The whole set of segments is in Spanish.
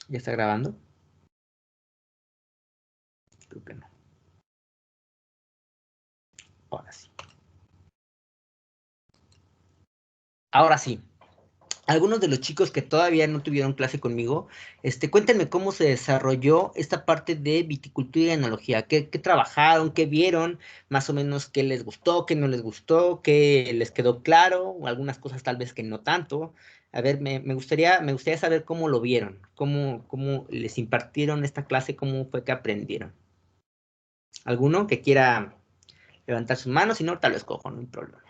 ¿Ya está grabando? Creo que no. Ahora sí. Ahora sí. Algunos de los chicos que todavía no tuvieron clase conmigo, cuéntenme cómo se desarrolló esta parte de viticultura y enología. ¿Qué trabajaron? ¿Qué vieron? Más o menos qué les gustó, qué no les gustó, qué les quedó claro, o algunas cosas tal vez que no tanto. A ver, me gustaría saber cómo lo vieron, cómo les impartieron esta clase, cómo fue que aprendieron. ¿Alguno que quiera levantar su mano? Si no, tal vez cojo, no hay problema.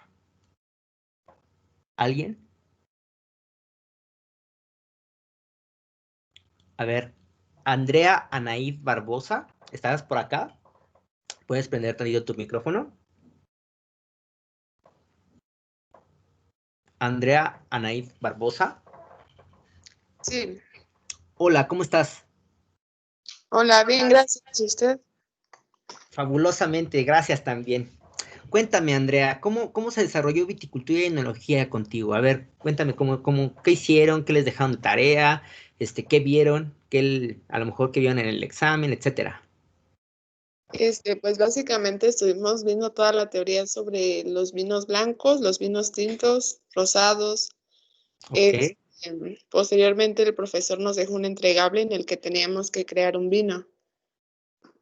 ¿Alguien? A ver, Andrea Anaíd Barbosa, ¿estás por acá? ¿Puedes prender tantito tu micrófono? Andrea Anaíd Barbosa. Sí. Hola, ¿cómo estás? Hola, bien, gracias. ¿Y usted? Fabulosamente, gracias también. Cuéntame, Andrea, ¿cómo se desarrolló viticultura y enología contigo? A ver, cuéntame qué hicieron, qué les dejaron de tarea, qué vieron, a lo mejor qué vieron en el examen, etcétera. Pues básicamente estuvimos viendo toda la teoría sobre los vinos blancos, los vinos tintos, rosados. Ok, Posteriormente el profesor nos dejó un entregable en el que teníamos que crear un vino.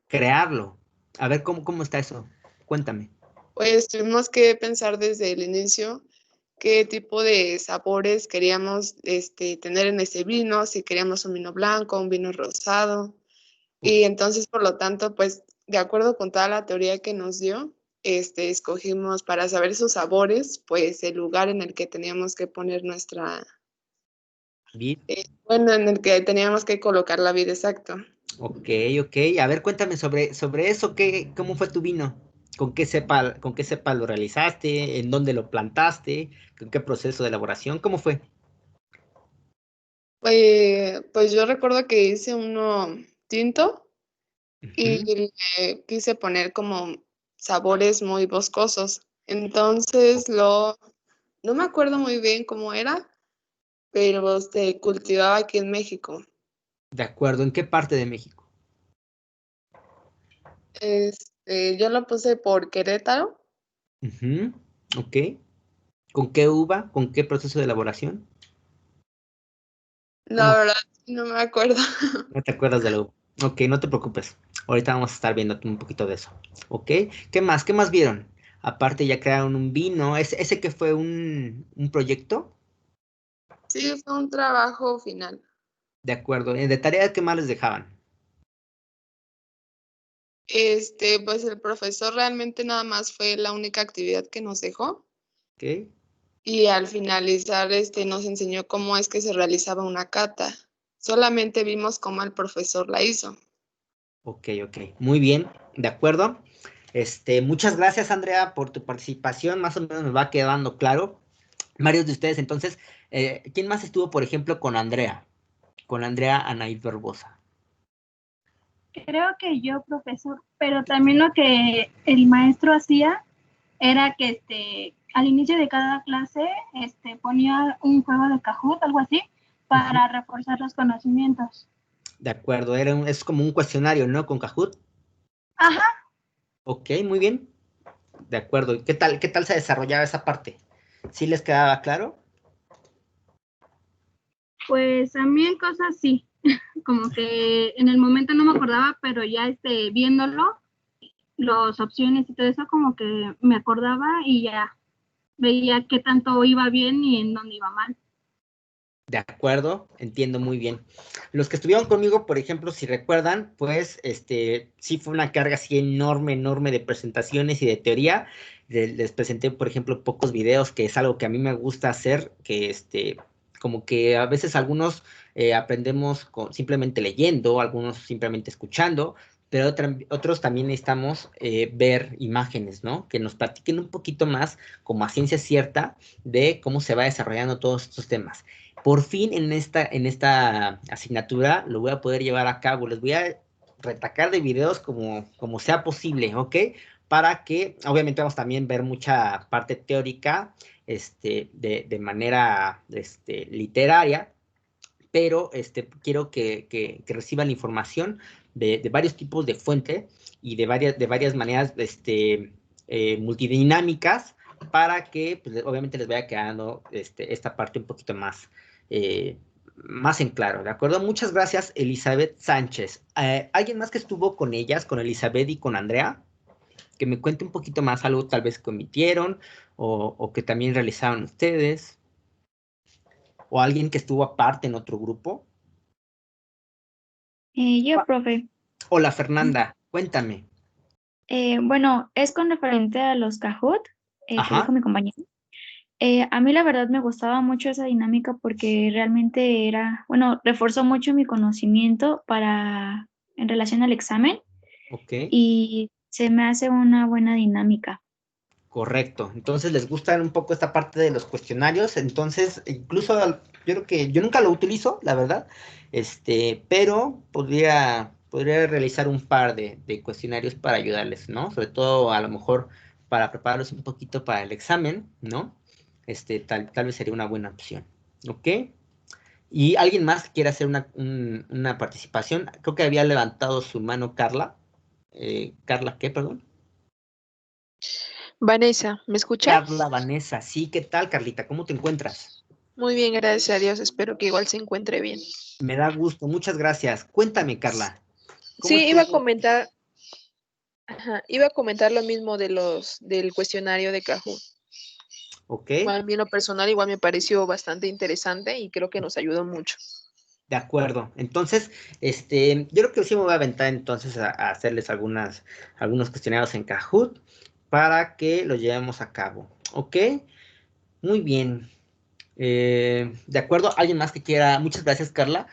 crearlo. A ver, ¿cómo está eso? Cuéntame. Pues tuvimos que pensar desde el inicio qué tipo de sabores queríamos tener en ese vino, si queríamos un vino blanco, un vino rosado. Y entonces, por lo tanto, pues, de acuerdo con toda la teoría que nos dio, escogimos para saber sus sabores, pues, el lugar en el que teníamos que poner Bien. bueno, en el que teníamos que colocar la vid, exacto. Ok, ok. A ver, cuéntame sobre eso, ¿cómo fue tu vino? ¿Con qué cepa lo realizaste? ¿En dónde lo plantaste? ¿Con qué proceso de elaboración? ¿Cómo fue? Pues yo recuerdo que hice uno tinto Ujú. y le quise poner como sabores muy boscosos. Entonces no me acuerdo muy bien cómo era, pero se cultivaba aquí en México. De acuerdo, ¿en qué parte de México? Yo lo puse por Querétaro. Ujú. Ok. ¿Con qué uva? ¿Con qué proceso de elaboración? La ¿Cómo? verdad, no me acuerdo. No te acuerdas de la uva. Ok, no te preocupes. Ahorita vamos a estar viendo un poquito de eso. Ok. ¿Qué más? ¿Qué más vieron? Aparte ya crearon un vino. ¿Ese que fue un proyecto? Sí, fue un trabajo final. De acuerdo. ¿De tarea qué más les dejaban? Pues el profesor realmente nada más fue la única actividad que nos dejó Ok. y al finalizar, nos enseñó cómo es que se realizaba una cata. Solamente vimos cómo el profesor la hizo. Ok, ok. Muy bien, de acuerdo. Muchas gracias, Andrea, por tu participación. Más o menos me va quedando claro. Varios de ustedes, entonces, ¿quién más estuvo, por ejemplo, con Andrea? Con Andrea Anaid Barbosa. Creo que yo, profesor, pero también lo que el maestro hacía era que al inicio de cada clase ponía un juego de Kahoot, algo así, Ujú. para reforzar los conocimientos. De acuerdo, es como un cuestionario, ¿no? Con Kahoot. Ajá, Ok, muy bien. De acuerdo. ¿Y qué tal se desarrollaba esa parte? ¿Sí les quedaba claro? pues también cosas sí, como que en el momento no me acordaba, pero ya viéndolo, las opciones y todo eso, como que me acordaba y ya veía qué tanto iba bien y en dónde iba mal. De acuerdo, entiendo muy bien. Los que estuvieron conmigo, por ejemplo, si recuerdan, pues, sí fue una carga así enorme, enorme de presentaciones y de teoría. Les presenté, por ejemplo, pocos videos, que es algo que a mí me gusta hacer, que como que a veces algunos aprendemos simplemente leyendo, algunos simplemente escuchando, pero otros también necesitamos ver imágenes, ¿no? Que nos platiquen un poquito más, como a ciencia cierta, de cómo se va desarrollando todos estos temas. Por fin en esta asignatura lo voy a poder llevar a cabo. Les voy a retacar de videos como sea posible, ¿ok? Para que, obviamente, vamos también a ver mucha parte teórica, de manera, literaria, pero quiero que reciban información de varios tipos de fuente y de varias maneras multidinámicas para que, pues, obviamente les vaya quedando esta parte un poquito más en claro, ¿de acuerdo? Muchas gracias, Elizabeth Sánchez. ¿Alguien más que estuvo con ellas, con Elizabeth y con Andrea? Que me cuente un poquito más, algo tal vez que omitieron o que también realizaron ustedes, o alguien que estuvo aparte en otro grupo. Yo, profe. Hola, Fernanda, cuéntame. Bueno, es con referente a los Kahoot que Ajá. dijo mi compañero. A mí la verdad me gustaba mucho esa dinámica porque realmente reforzó mucho mi conocimiento en relación al examen Ok, y se me hace una buena dinámica. correcto. Entonces, ¿les gusta un poco esta parte de los cuestionarios? Entonces, incluso yo creo que yo nunca lo utilizo, la verdad, pero podría realizar un par de cuestionarios para ayudarles, ¿no? Sobre todo, a lo mejor, para prepararlos un poquito para el examen, ¿no? Tal vez sería una buena opción, ¿ok? ¿Y alguien más que quiera hacer una participación? Creo que había levantado su mano Carla. ¿Carla qué, perdón? Vanessa, ¿me escucha? Carla Vanessa, sí, ¿qué tal, Carlita? ¿Cómo te encuentras? Muy bien, gracias a Dios. Espero que igual se encuentre bien. Me da gusto, muchas gracias. Cuéntame, Carla, ¿cómo Sí, iba a estuvo? comentar, iba a comentar lo mismo del cuestionario de Kahoot. Ok, Bueno, a mí en lo personal igual me pareció bastante interesante y creo que nos ayudó mucho. de acuerdo. Entonces, yo creo que sí me voy a aventar entonces a hacerles algunos cuestionarios en Kahoot para que lo llevemos a cabo. Ok, muy bien. De acuerdo, ¿alguien más que quiera? Muchas gracias, Carla.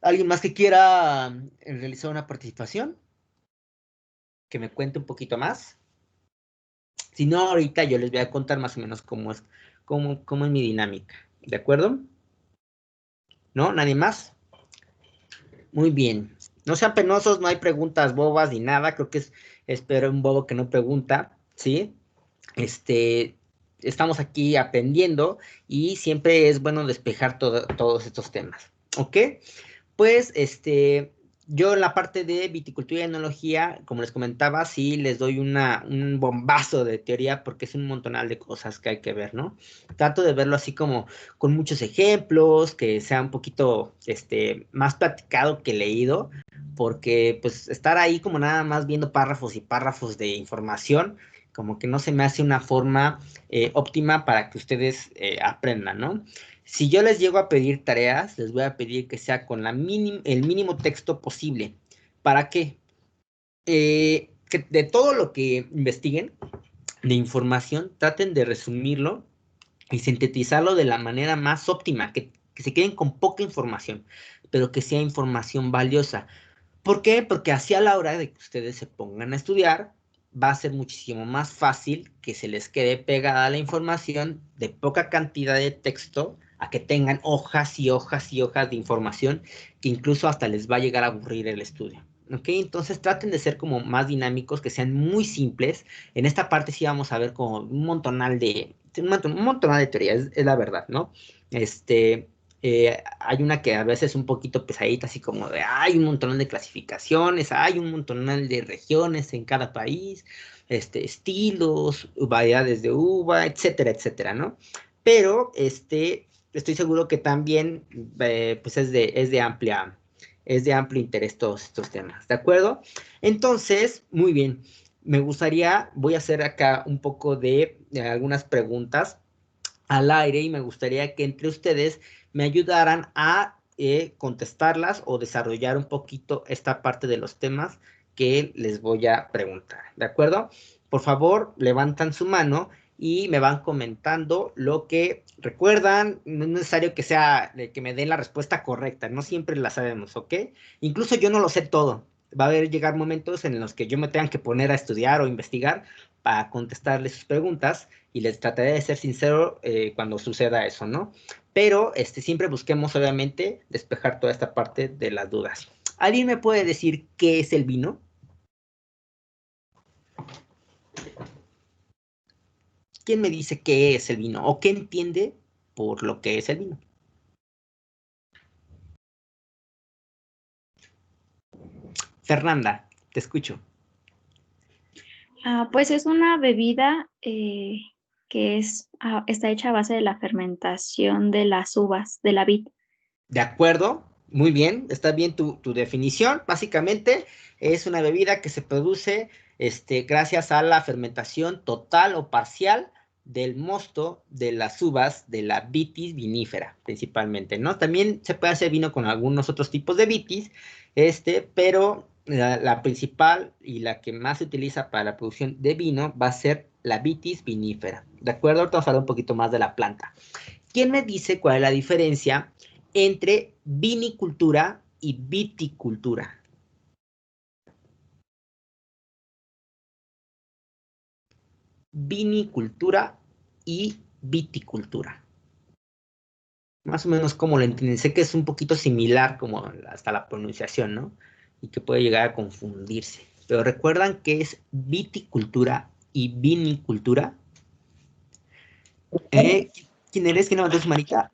¿Alguien más que quiera realizar una participación? Que me cuente un poquito más. Si no, ahorita yo les voy a contar más o menos cómo es mi dinámica. ¿De acuerdo? ¿No? ¿Nadie más? Muy bien. No sean penosos, no hay preguntas bobas ni nada. Creo que espero un bobo que no pregunta, ¿sí? Estamos aquí aprendiendo y siempre es bueno despejar todos estos temas. ¿Ok? Pues, yo en la parte de viticultura y enología, como les comentaba, sí les doy un bombazo de teoría porque es un montonal de cosas que hay que ver, ¿no? Trato de verlo así como con muchos ejemplos, que sea un poquito, más platicado que leído, porque pues estar ahí como nada más viendo párrafos y párrafos de información, como que no se me hace una forma óptima para que ustedes aprendan, ¿no? Si yo les llego a pedir tareas, les voy a pedir que sea con el mínimo texto posible. ¿Para qué? Que de todo lo que investiguen de información, traten de resumirlo y sintetizarlo de la manera más óptima, que se queden con poca información, pero que sea información valiosa. ¿Por qué? Porque así a la hora de que ustedes se pongan a estudiar, va a ser muchísimo más fácil que se les quede pegada la información de poca cantidad de texto a que tengan hojas y hojas y hojas de información que incluso hasta les va a llegar a aburrir el estudio. ¿Ok? Entonces traten de ser como más dinámicos, que sean muy simples. En esta parte sí vamos a ver como un montonal de teorías, es la verdad, ¿no? Hay una que a veces es un poquito pesadita, así como de hay un montón de clasificaciones, hay un montón de regiones en cada país, estilos, variedades de uva, etcétera, etcétera, ¿no? Pero estoy seguro que también pues es de amplio interés todos estos temas, ¿de acuerdo? Entonces, muy bien, voy a hacer acá un poco de algunas preguntas al aire y me gustaría que entre ustedes me ayudaran a contestarlas o desarrollar un poquito esta parte de los temas que les voy a preguntar, ¿de acuerdo? Por favor, levantan su mano y me van comentando lo que recuerdan. No es necesario que sea de que me den la respuesta correcta, no siempre la sabemos, ¿ok? Incluso yo no lo sé todo. Va a llegar momentos en los que yo me tenga que poner a estudiar o investigar para contestarles sus preguntas y les trataré de ser sincero cuando suceda eso, ¿no? Pero siempre busquemos, obviamente, despejar toda esta parte de las dudas. ¿Alguien me puede decir qué es el vino? ¿Quién me dice qué es el vino o qué entiende por lo que es el vino? Fernanda, te escucho. Pues es una bebida que está hecha a base de la fermentación de las uvas, de la vid. De acuerdo, muy bien, está bien tu definición. Básicamente es una bebida que se produce gracias a la fermentación total o parcial del mosto de las uvas de la vitis vinífera, principalmente, ¿no? También se puede hacer vino con algunos otros tipos de vitis, pero la principal y la que más se utiliza para la producción de vino va a ser la vitis vinífera. ¿De acuerdo? Ahorita vamos a hablar un poquito más de la planta. ¿Quién me dice cuál es la diferencia entre vinicultura y viticultura? Vinicultura y viticultura. Más o menos como lo entienden. Sé que es un poquito similar como hasta la pronunciación, ¿no? Y que puede llegar a confundirse. Pero ¿recuerdan qué es viticultura y vinicultura? ¿Quién eres? ¿Quién levantó su manita?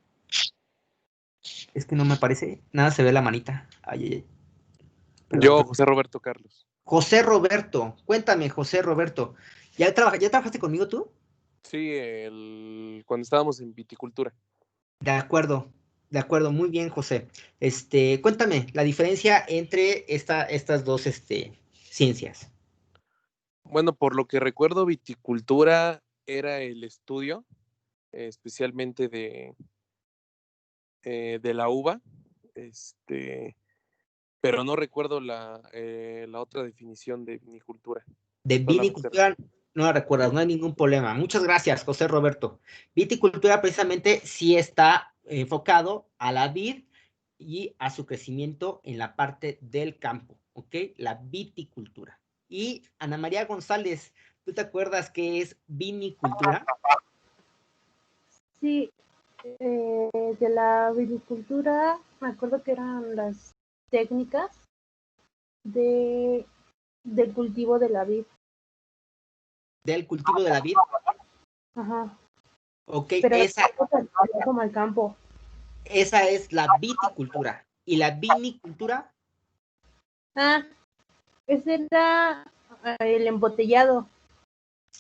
Es que no me aparece. Nada se ve la manita. Ay, ay, ay. Perdón, Yo, perdón. José Roberto Carlos. José Roberto, cuéntame, José Roberto. ¿Ya trabajaste conmigo tú? Sí, cuando estábamos en viticultura. De acuerdo, muy bien, José. Cuéntame la diferencia entre estas dos ciencias. Bueno, por lo que recuerdo, viticultura era el estudio, especialmente de la uva, pero no recuerdo la otra definición de vinicultura. De vinicultura no la recuerdas, no hay ningún problema. Muchas gracias, José Roberto. Viticultura precisamente sí está enfocado a la vid y a su crecimiento en la parte del campo, ¿ok? La viticultura. Y Ana María González, ¿tú te acuerdas qué es vinicultura? Sí, de la vinicultura me acuerdo que eran las técnicas del cultivo de la vid. Del cultivo de la vid. Ajá. Ok, pero esa como al campo. Esa es la viticultura. ¿Y la vinicultura? Ese era el embotellado.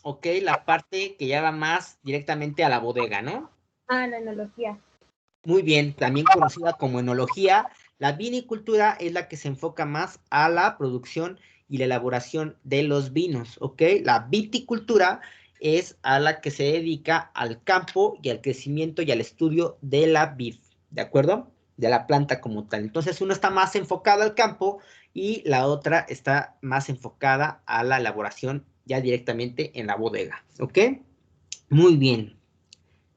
Ok, la parte que ya va más directamente a la bodega, ¿no? La enología. Muy bien, también conocida como enología. La vinicultura es la que se enfoca más a la producción y la elaboración de los vinos, ¿ok? La viticultura es a la que se dedica al campo y al crecimiento y al estudio de la vid, ¿de acuerdo? De la planta como tal. Entonces, uno está más enfocado al campo y la otra está más enfocada a la elaboración ya directamente en la bodega, ¿ok? Muy bien.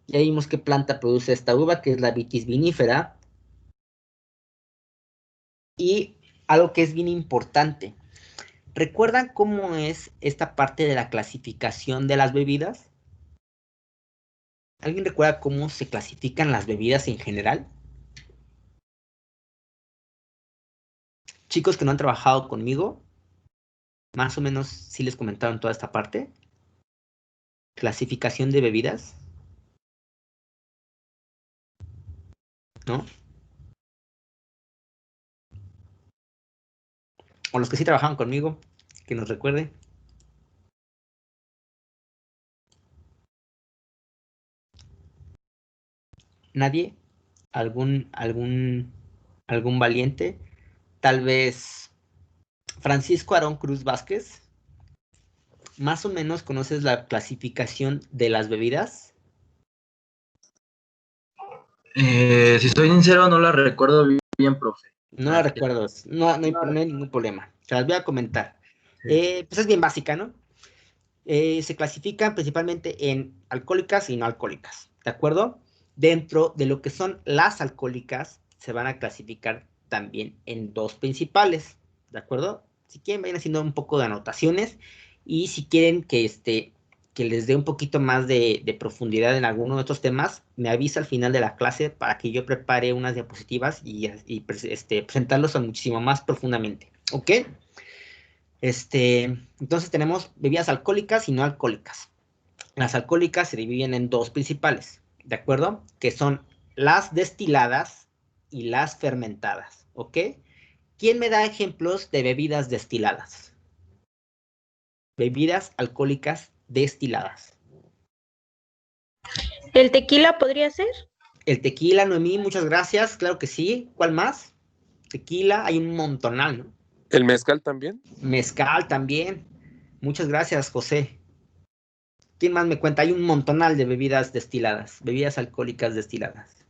Ya vimos qué planta produce esta uva, que es la vitis vinífera. Y algo que es bien importante. ¿Recuerdan cómo es esta parte de la clasificación de las bebidas? ¿Alguien recuerda cómo se clasifican las bebidas en general? Chicos que no han trabajado conmigo, más o menos sí les comentaron toda esta parte. Clasificación de bebidas. ¿No? O los que sí trabajaron conmigo, que nos recuerde. ¿Nadie? ¿Algún valiente? Tal vez Francisco Aarón Cruz Vázquez. ¿Más o menos conoces la clasificación de las bebidas? Si soy sincero, no la recuerdo bien, profe. No la recuerdo, no hay ningún problema. Se las voy a comentar. Sí. Pues es bien básica, ¿no? Se clasifican principalmente en alcohólicas y no alcohólicas, ¿de acuerdo? Dentro de lo que son las alcohólicas, se van a clasificar también en dos principales, ¿de acuerdo? Si quieren, vayan haciendo un poco de anotaciones y si quieren que les dé un poquito más de profundidad en alguno de estos temas, me avisa al final de la clase para que yo prepare unas diapositivas y presentarlos muchísimo más profundamente, ¿ok? Entonces tenemos bebidas alcohólicas y no alcohólicas. Las alcohólicas se dividen en dos principales, ¿de acuerdo? Que son las destiladas y las fermentadas, ¿ok? ¿Quién me da ejemplos de bebidas destiladas? Bebidas alcohólicas destiladas. ¿El tequila podría ser? El tequila, Noemí, muchas gracias. Claro que sí. ¿Cuál más? Tequila, hay un montonal, ¿no? ¿El mezcal también? Mezcal también. Muchas gracias, José. ¿Quién más me cuenta? Hay un montonal de bebidas destiladas, bebidas alcohólicas destiladas.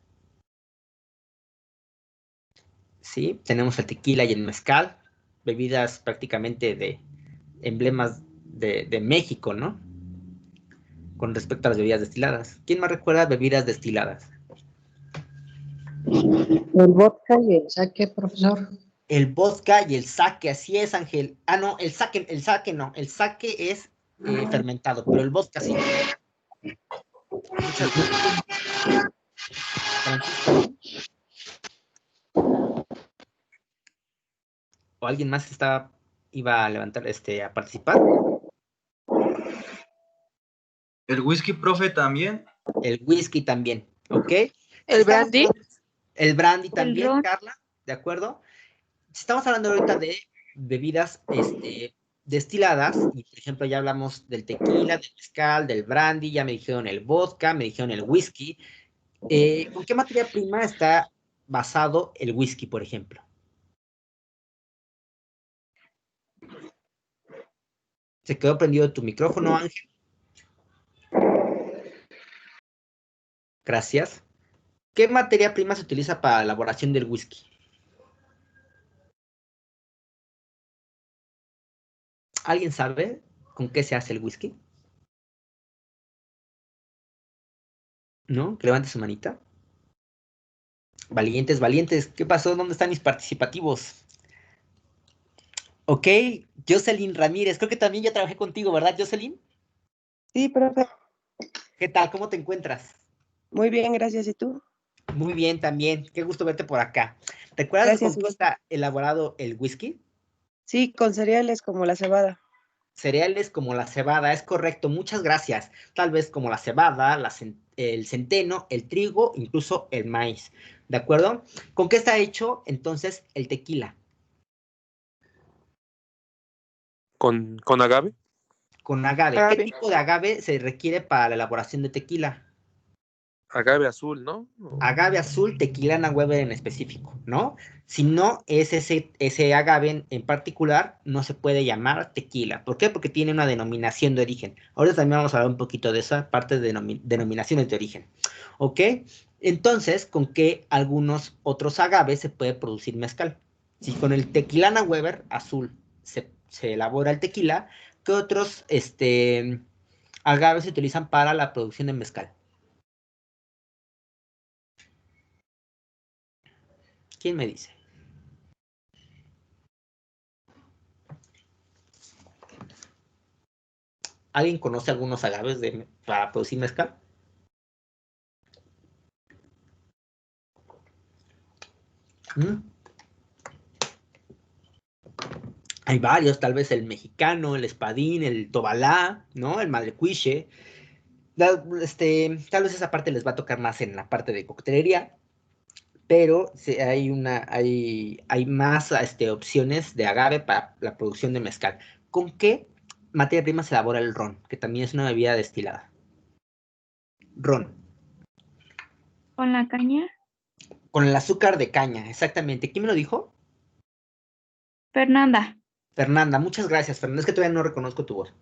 Sí, tenemos el tequila y el mezcal, bebidas prácticamente de emblemas de México, ¿no? Con respecto a las bebidas destiladas. ¿Quién más recuerda bebidas destiladas? El vodka y el sake, profesor. El vodka y el sake, así es, Ángel. Ah, no, el sake no. El sake es fermentado, pero el vodka sí. Muchas gracias. Francisco. ¿O alguien más iba a levantar, a participar? El whisky, profe, también. El whisky también, ¿ok? ¿El brandy? El brandy El también, ron. Carla, ¿de acuerdo? Si estamos hablando ahorita de bebidas destiladas, y por ejemplo ya hablamos del tequila, del mezcal, del brandy, ya me dijeron el vodka, me dijeron el whisky. ¿Con qué materia prima está basado el whisky, por ejemplo? ¿Se quedó prendido tu micrófono, Ángel? Gracias. ¿Qué materia prima se utiliza para la elaboración del whisky? ¿Alguien sabe con qué se hace el whisky? ¿No? Que levante su manita. Valientes, valientes. ¿Qué pasó? ¿Dónde están mis participativos? Ok, Jocelyn Ramírez. Creo que también ya trabajé contigo, ¿verdad, Jocelyn? Sí, profe. ¿Qué tal? ¿Cómo te encuentras? Muy bien, gracias. ¿Y tú? Muy bien, también. Qué gusto verte por acá. ¿Recuerdas Gracias, con qué igual. está elaborado el whisky? Sí, con cereales como la cebada. Cereales como la cebada, es correcto. Muchas gracias. Tal vez como la cebada, el centeno, el trigo, incluso el maíz. ¿De acuerdo? ¿Con qué está hecho entonces el tequila? ¿Con agave? Con agave. ¿Qué tipo de agave se requiere para la elaboración de tequila? Agave azul, ¿no? Agave azul, tequilana Weber en específico, ¿no? Si no es ese agave en particular, no se puede llamar tequila. ¿Por qué? Porque tiene una denominación de origen. Ahora también vamos a hablar un poquito de esa parte de denominaciones de origen. ¿Ok? Entonces, ¿con qué algunos otros agaves se puede producir mezcal? Si con el tequilana Weber azul se elabora el tequila, ¿qué otros agaves se utilizan para la producción de mezcal? ¿Quién me dice? ¿Alguien conoce algunos agaves para producir mezcal? Hay varios, tal vez el mexicano, el espadín, el tobalá, ¿no? El madrecuiche. Tal vez esa parte les va a tocar más en la parte de coctelería, pero sí, hay más opciones de agave para la producción de mezcal. ¿Con qué materia prima se elabora el ron? Que también es una bebida destilada. Ron. ¿Con la caña? Con el azúcar de caña, exactamente. ¿Quién me lo dijo? Fernanda. Fernanda, muchas gracias, Fernanda. Es que todavía no reconozco tu voz.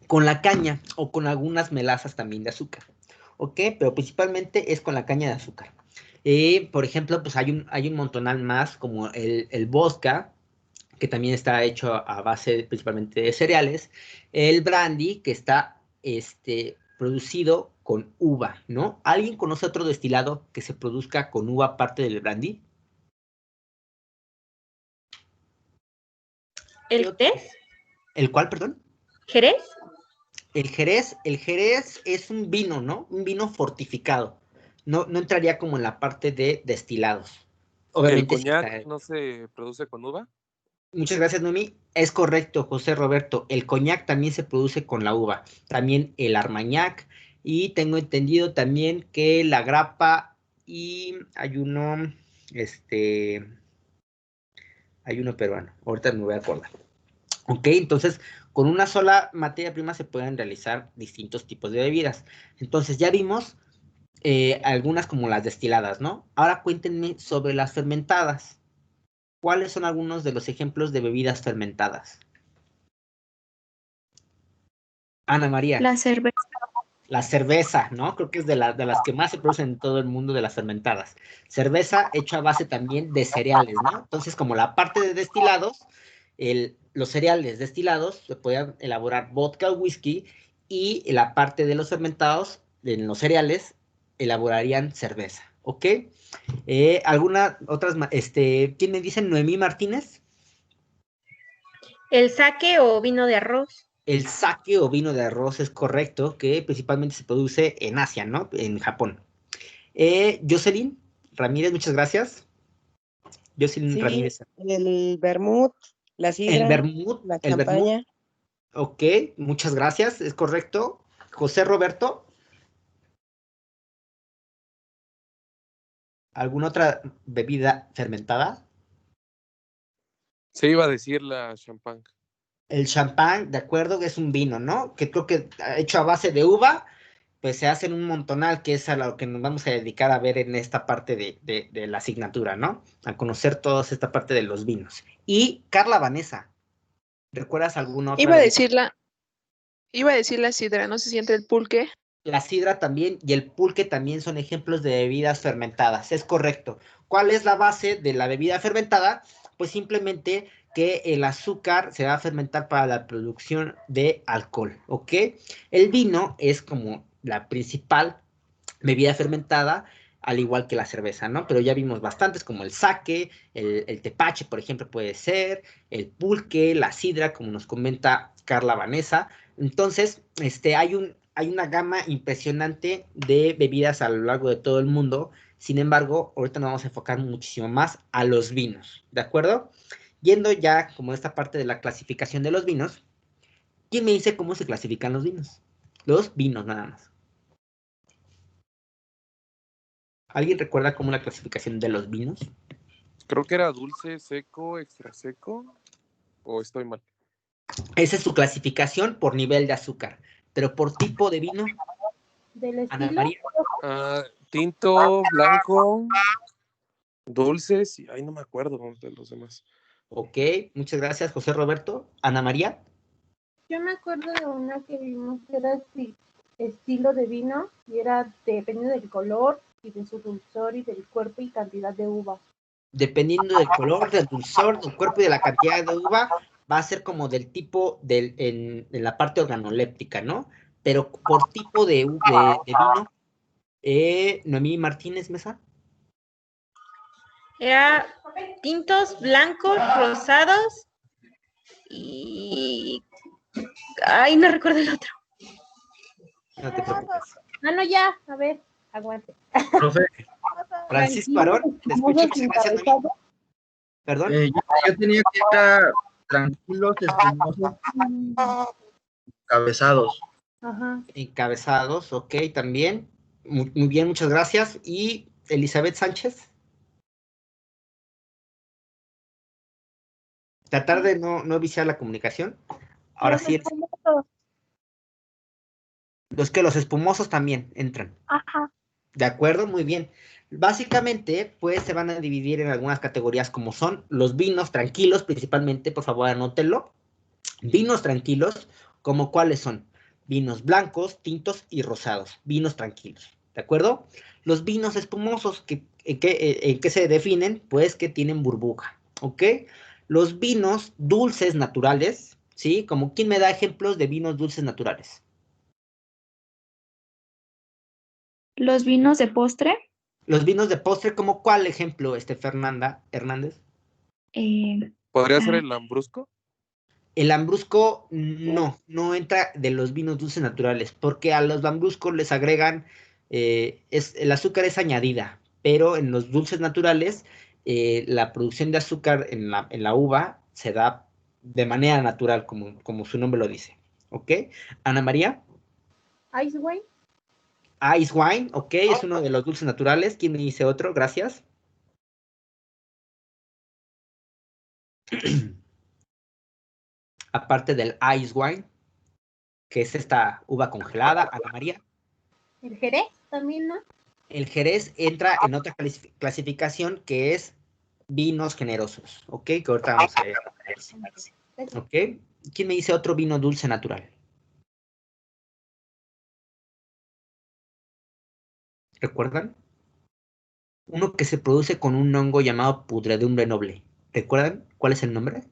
Con la caña o con algunas melazas también de azúcar. ¿Ok? Pero principalmente es con la caña de azúcar. Por ejemplo, pues hay un montonal más como el vodka, que también está hecho a base principalmente de cereales. El brandy, que está producido con uva, ¿no? ¿Alguien conoce otro destilado que se produzca con uva aparte del brandy? ¿El Jerez? ¿El cuál, perdón? ¿Jerez? El Jerez es un vino, ¿no? Un vino fortificado. No entraría como en la parte de destilados. Obviamente ¿El sí coñac está. no se produce con uva? Muchas gracias, Noemí. Es correcto, José Roberto. El coñac también se produce con la uva. También el armagnac. Y tengo entendido también que la grappa y hay uno Hay uno peruano, ahorita me voy a acordar. Ok, entonces, con una sola materia prima se pueden realizar distintos tipos de bebidas. Entonces, ya vimos algunas como las destiladas, ¿no? Ahora cuéntenme sobre las fermentadas. ¿Cuáles son algunos de los ejemplos de bebidas fermentadas? Ana María. La cerveza. La cerveza, ¿no? Creo que es de las que más se producen en todo el mundo de las fermentadas. Cerveza hecha a base también de cereales, ¿no? Entonces, como la parte de destilados, los cereales destilados se pueden elaborar vodka o whisky y la parte de los fermentados, en los cereales, elaborarían cerveza, ¿ok? ¿Alguna otras, quién me dice? Noemí Martínez? El sake o vino de arroz. El sake o vino de arroz es correcto, que principalmente se produce en Asia, ¿no? En Japón. Jocelyn Ramírez, muchas gracias. Jocelyn Sí, Ramírez. el vermut, la sidra, El vermut. la El vermut. champaña. Ok, muchas gracias, es correcto. José Roberto. ¿Alguna otra bebida fermentada? Se iba a decir la champán. El champán, de acuerdo, es un vino, ¿no? Que creo que hecho a base de uva, pues se hacen un montonal, que es a lo que nos vamos a dedicar a ver en esta parte de la asignatura, ¿no? A conocer toda esta parte de los vinos. Y Carla Vanessa, ¿recuerdas alguna otra? Iba a decir la sidra, no se siente el pulque. La sidra también y el pulque también son ejemplos de bebidas fermentadas, es correcto. ¿Cuál es la base de la bebida fermentada? Pues simplemente que el azúcar se va a fermentar para la producción de alcohol, ¿ok? El vino es como la principal bebida fermentada, al igual que la cerveza, ¿no? Pero ya vimos bastantes, como el sake, el tepache, por ejemplo, puede ser, el pulque, la sidra, como nos comenta Carla Vanessa. Entonces, hay una gama impresionante de bebidas a lo largo de todo el mundo. Sin embargo, ahorita nos vamos a enfocar muchísimo más a los vinos, ¿de acuerdo? Yendo ya como esta parte de la clasificación de los vinos, ¿quién me dice cómo se clasifican los vinos? Los vinos nada más. ¿Alguien recuerda cómo la clasificación de los vinos? Creo que era dulce, seco, extra seco, o estoy mal. Esa es su clasificación por nivel de azúcar, pero por tipo de vino. ¿Del Ana estilo? María. Tinto, blanco, dulces, y ay, no me acuerdo de los demás. Ok, muchas gracias, José Roberto. Ana María. Yo me acuerdo de una que vimos que era estilo de vino y era dependiendo del color y de su dulzor y del cuerpo y cantidad de uva. Dependiendo del color, del dulzor, del cuerpo y de la cantidad de uva, va a ser como del tipo en la parte organoléptica, ¿no? Pero por tipo de vino, Noemí Martínez Mesa. Era tintos, blancos, rosados y... Ay, no recuerdo el otro. No te preocupes. Ah, no, ya, a ver, aguante. Profe, Francisco Arón, te escucho, muchas gracias, Noemí. Perdón. yo tenía que estar tranquilos, espumosos y encabezados. Ajá. Encabezados, ok, también. Muy bien, muchas gracias. Y Elizabeth Sánchez. Tratar de no viciar la comunicación. Ahora sí. Los espumosos también entran. Ajá. De acuerdo, muy bien. Básicamente, pues se van a dividir en algunas categorías como son los vinos tranquilos, principalmente, por favor, anótenlo. Vinos tranquilos, como cuáles son vinos blancos, tintos y rosados. Vinos tranquilos, ¿de acuerdo? Los vinos espumosos, ¿en qué se definen? Pues que tienen burbuja, ¿ok? Los vinos dulces naturales, ¿sí? Como, ¿quién me da ejemplos de vinos dulces naturales? Los vinos de postre. Los vinos de postre, ¿como cuál ejemplo, Fernanda Hernández? ¿Podría ser el lambrusco? El lambrusco no entra de los vinos dulces naturales, porque a los lambruscos les agregan, el azúcar es añadida, pero en los dulces naturales, la producción de azúcar en la uva se da de manera natural, como su nombre lo dice, ¿ok? Ana María. Ice wine. Ice wine, ok, es uno de los dulces naturales. ¿Quién me dice otro? Gracias. Aparte del ice wine, que es esta uva congelada, Ana María. ¿El Jerez también, no? El Jerez entra en otra clasificación que es vinos generosos, ¿ok? Que ahorita vamos a ver. ¿Ok? ¿Quién me dice otro vino dulce natural? ¿Recuerdan? Uno que se produce con un hongo llamado pudredumbre noble. ¿Recuerdan cuál es el nombre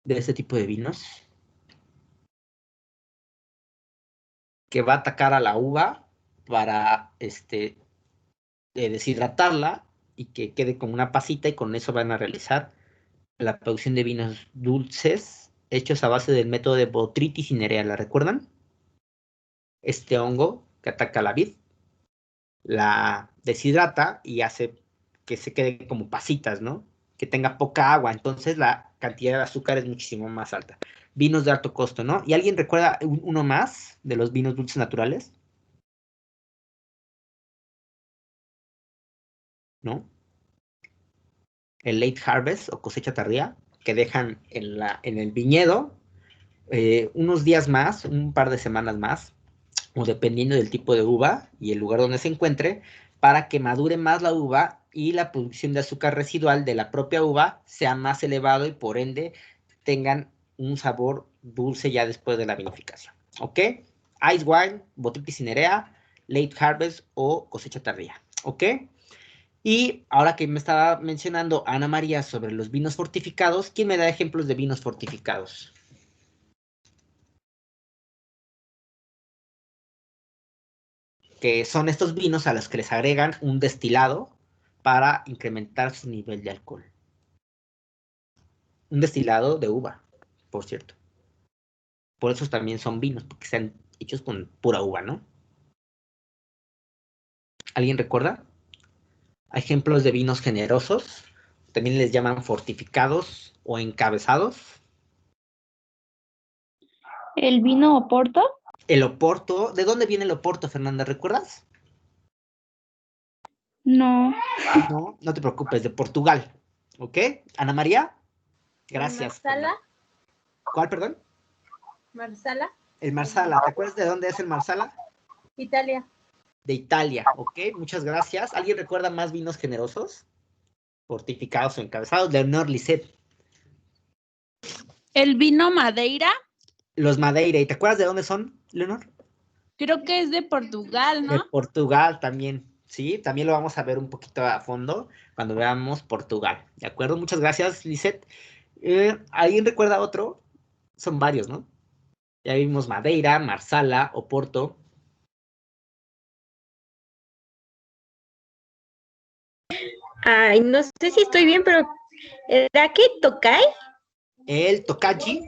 de este tipo de vinos? Que va a atacar a la uva para deshidratarla y que quede como una pasita, y con eso van a realizar la producción de vinos dulces hechos a base del método de Botrytis cinerea. ¿La recuerdan? Este hongo que ataca la vid la deshidrata y hace que se quede como pasitas, ¿no? Que tenga poca agua, entonces la cantidad de azúcar es muchísimo más alta. Vinos de alto costo, ¿no? ¿Y alguien recuerda uno más de los vinos dulces naturales? ¿No? El late harvest o cosecha tardía, que dejan en el viñedo unos días más, un par de semanas más, o dependiendo del tipo de uva y el lugar donde se encuentre, para que madure más la uva y la producción de azúcar residual de la propia uva sea más elevado y por ende tengan un sabor dulce ya después de la vinificación. ¿Ok? Ice wine, Botrytis cinerea, late harvest o cosecha tardía. ¿Ok? Y ahora que me estaba mencionando Ana María sobre los vinos fortificados, ¿quién me da ejemplos de vinos fortificados? Que son estos vinos a los que les agregan un destilado para incrementar su nivel de alcohol. Un destilado de uva, por cierto. Por eso también son vinos, porque están hechos con pura uva, ¿no? ¿Alguien recuerda? Hay ejemplos de vinos generosos, también les llaman fortificados o encabezados. ¿El vino Oporto? El Oporto, ¿de dónde viene el Oporto, Fernanda? ¿Recuerdas? No. No, no te preocupes, de Portugal. ¿Ok? Ana María, gracias. ¿Marsala? ¿Cuál, perdón? ¿Marsala? El Marsala, ¿te acuerdas de dónde es el Marsala? Italia. De Italia, ¿ok? Muchas gracias. ¿Alguien recuerda más vinos generosos? Fortificados o encabezados. Leonor Lisset. El vino Madeira, Los Madeira. ¿Y te acuerdas de dónde son, Leonor? creo que es de Portugal, De ¿no? Portugal también, ¿sí? También lo vamos a ver un poquito a fondo cuando veamos Portugal, ¿de acuerdo? Muchas gracias, Lisset. ¿Alguien recuerda otro? Son varios, ¿no? Ya vimos Madeira, Marsala, Oporto. Ay, no sé si estoy bien, pero ¿era qué? ¿Tokai? El Tokaji.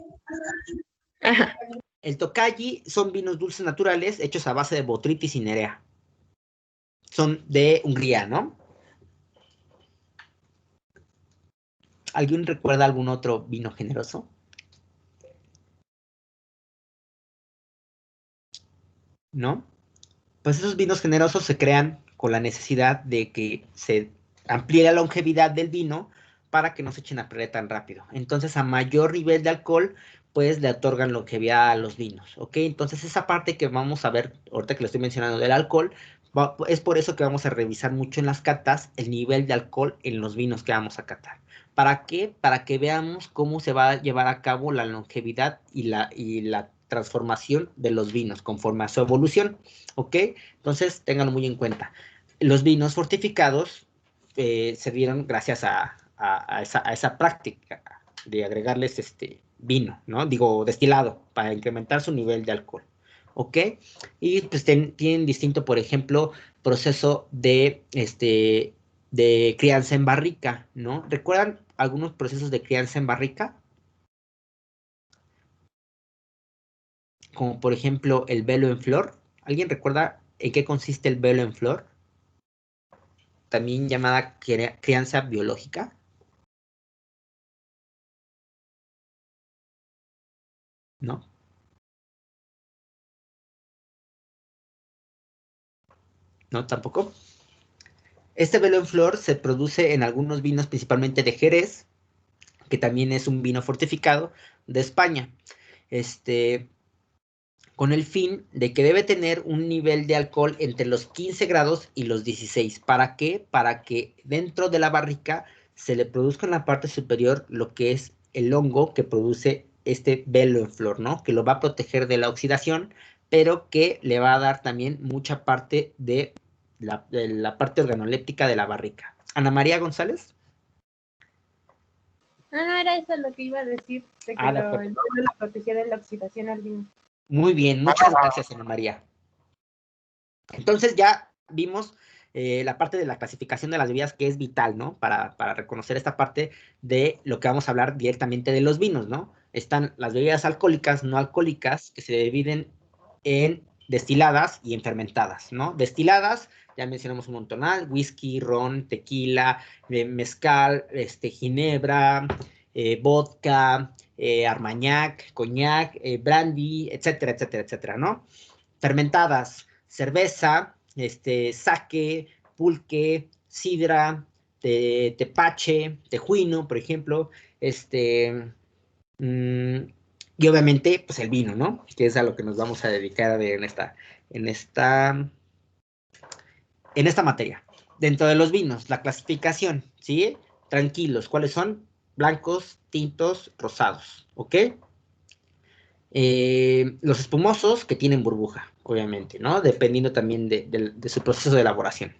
Ajá. El Tokaji son vinos dulces naturales hechos a base de Botrytis cinerea. Son de Hungría, ¿no? ¿Alguien recuerda algún otro vino generoso? ¿No? Pues esos vinos generosos se crean con la necesidad de que se amplíe la longevidad del vino para que no se echen a perder tan rápido. Entonces, a mayor nivel de alcohol, pues le otorgan longevidad a los vinos, ¿ok? Entonces, esa parte que vamos a ver, ahorita que lo estoy mencionando del alcohol, es por eso que vamos a revisar mucho en las catas el nivel de alcohol en los vinos que vamos a catar. ¿Para qué? Para que veamos cómo se va a llevar a cabo la longevidad y la transformación de los vinos conforme a su evolución, ¿ok? Entonces, ténganlo muy en cuenta. Los vinos fortificados se dieron gracias a esa práctica de agregarles vino, ¿no? Digo, destilado, para incrementar su nivel de alcohol, ¿ok? Y pues tienen distinto, por ejemplo, proceso de crianza en barrica, ¿no? ¿Recuerdan algunos procesos de crianza en barrica? Como por ejemplo el velo en flor. ¿Alguien recuerda en qué consiste el velo en flor? También llamada crianza biológica. ¿No? ¿No? ¿Tampoco? Este velo en flor se produce en algunos vinos, principalmente de Jerez, que también es un vino fortificado de España. Con el fin de que debe tener un nivel de alcohol entre los 15 grados y los 16. ¿Para qué? Para que dentro de la barrica se le produzca en la parte superior lo que es el hongo que produce este velo en flor, ¿no? Que lo va a proteger de la oxidación, pero que le va a dar también mucha parte de la parte organoléptica de la barrica. Ana María González. Era eso lo que iba a decir, de que De acuerdo. el velo lo protegía de la oxidación al vino. Muy bien, muchas gracias, Ana María. Entonces ya vimos la parte de la clasificación de las bebidas, que es vital, ¿no? Para reconocer esta parte de lo que vamos a hablar directamente de los vinos, ¿no? Están las bebidas alcohólicas, no alcohólicas, que se dividen en destiladas y en fermentadas, ¿no? Destiladas, ya mencionamos un montón, whisky, ron, tequila, mezcal, ginebra, vodka, armagnac, coñac, brandy, etcétera, etcétera, etcétera, ¿no? Fermentadas, cerveza, sake, pulque, sidra, tepache, tejuino, por ejemplo, y obviamente, pues el vino, ¿no? Que es a lo que nos vamos a dedicar a ver en esta materia. Dentro de los vinos, la clasificación, ¿sí? Tranquilos, ¿cuáles son? Blancos, tintos, rosados, ¿ok? Los espumosos que tienen burbuja, obviamente, ¿no? Dependiendo también de su proceso de elaboración.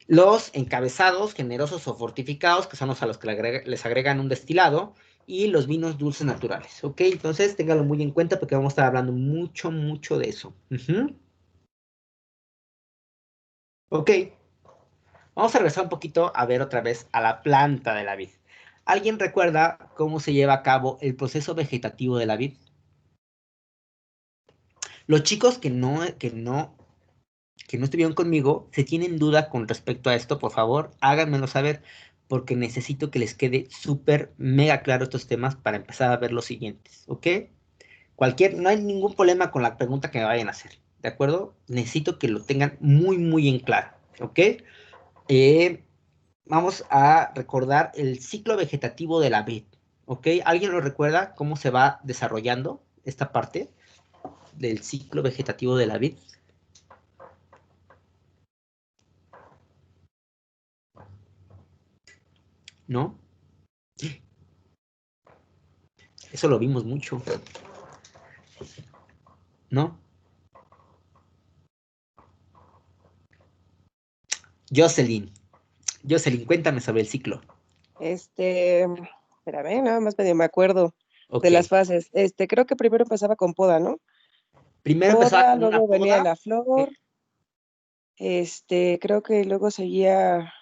Los encabezados, generosos o fortificados, que son los a los que les agregan un destilado, y los vinos dulces naturales, ¿ok? Entonces, ténganlo muy en cuenta porque vamos a estar hablando mucho, mucho de eso. Ok. Vamos a regresar un poquito a ver otra vez a la planta de la vid. ¿Alguien recuerda cómo se lleva a cabo el proceso vegetativo de la vid? Los chicos que no estuvieron conmigo, si tienen duda con respecto a esto, por favor, háganmelo saber, porque necesito que les quede súper mega claro estos temas para empezar a ver los siguientes, ¿ok? No hay ningún problema con la pregunta que me vayan a hacer, ¿de acuerdo? Necesito que lo tengan muy, muy en claro, ¿ok? Vamos a recordar el ciclo vegetativo de la vid, ¿ok? ¿Alguien lo recuerda cómo se va desarrollando esta parte del ciclo vegetativo de la vid? ¿No? Eso lo vimos mucho. ¿No? Jocelyn, cuéntame sobre el ciclo. Espérame, nada más medio me acuerdo Ok. de las fases. Creo que primero empezaba con poda, ¿no? Primero Poda, empezaba con una luego venía poda. la flor. Creo que luego seguía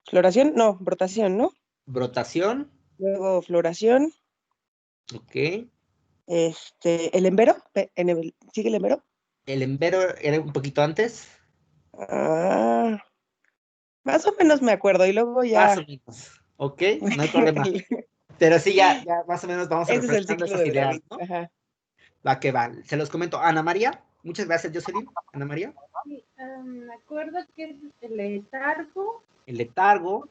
floración, no, brotación, ¿no? Brotación. Luego floración. Ok. El embero, ¿sigue el embero? El embero era un poquito antes. Más o menos me acuerdo y luego ya. Más o menos. Ok, no hay problema. Pero sí, ya más o menos vamos a Ese es el refrescando ciclo esas de ideas, David. ¿no? Ajá. Va que va. Se los comento. Ana María, muchas gracias, Jocelyn. Ana María. Sí, me acuerdo que es el letargo. El letargo.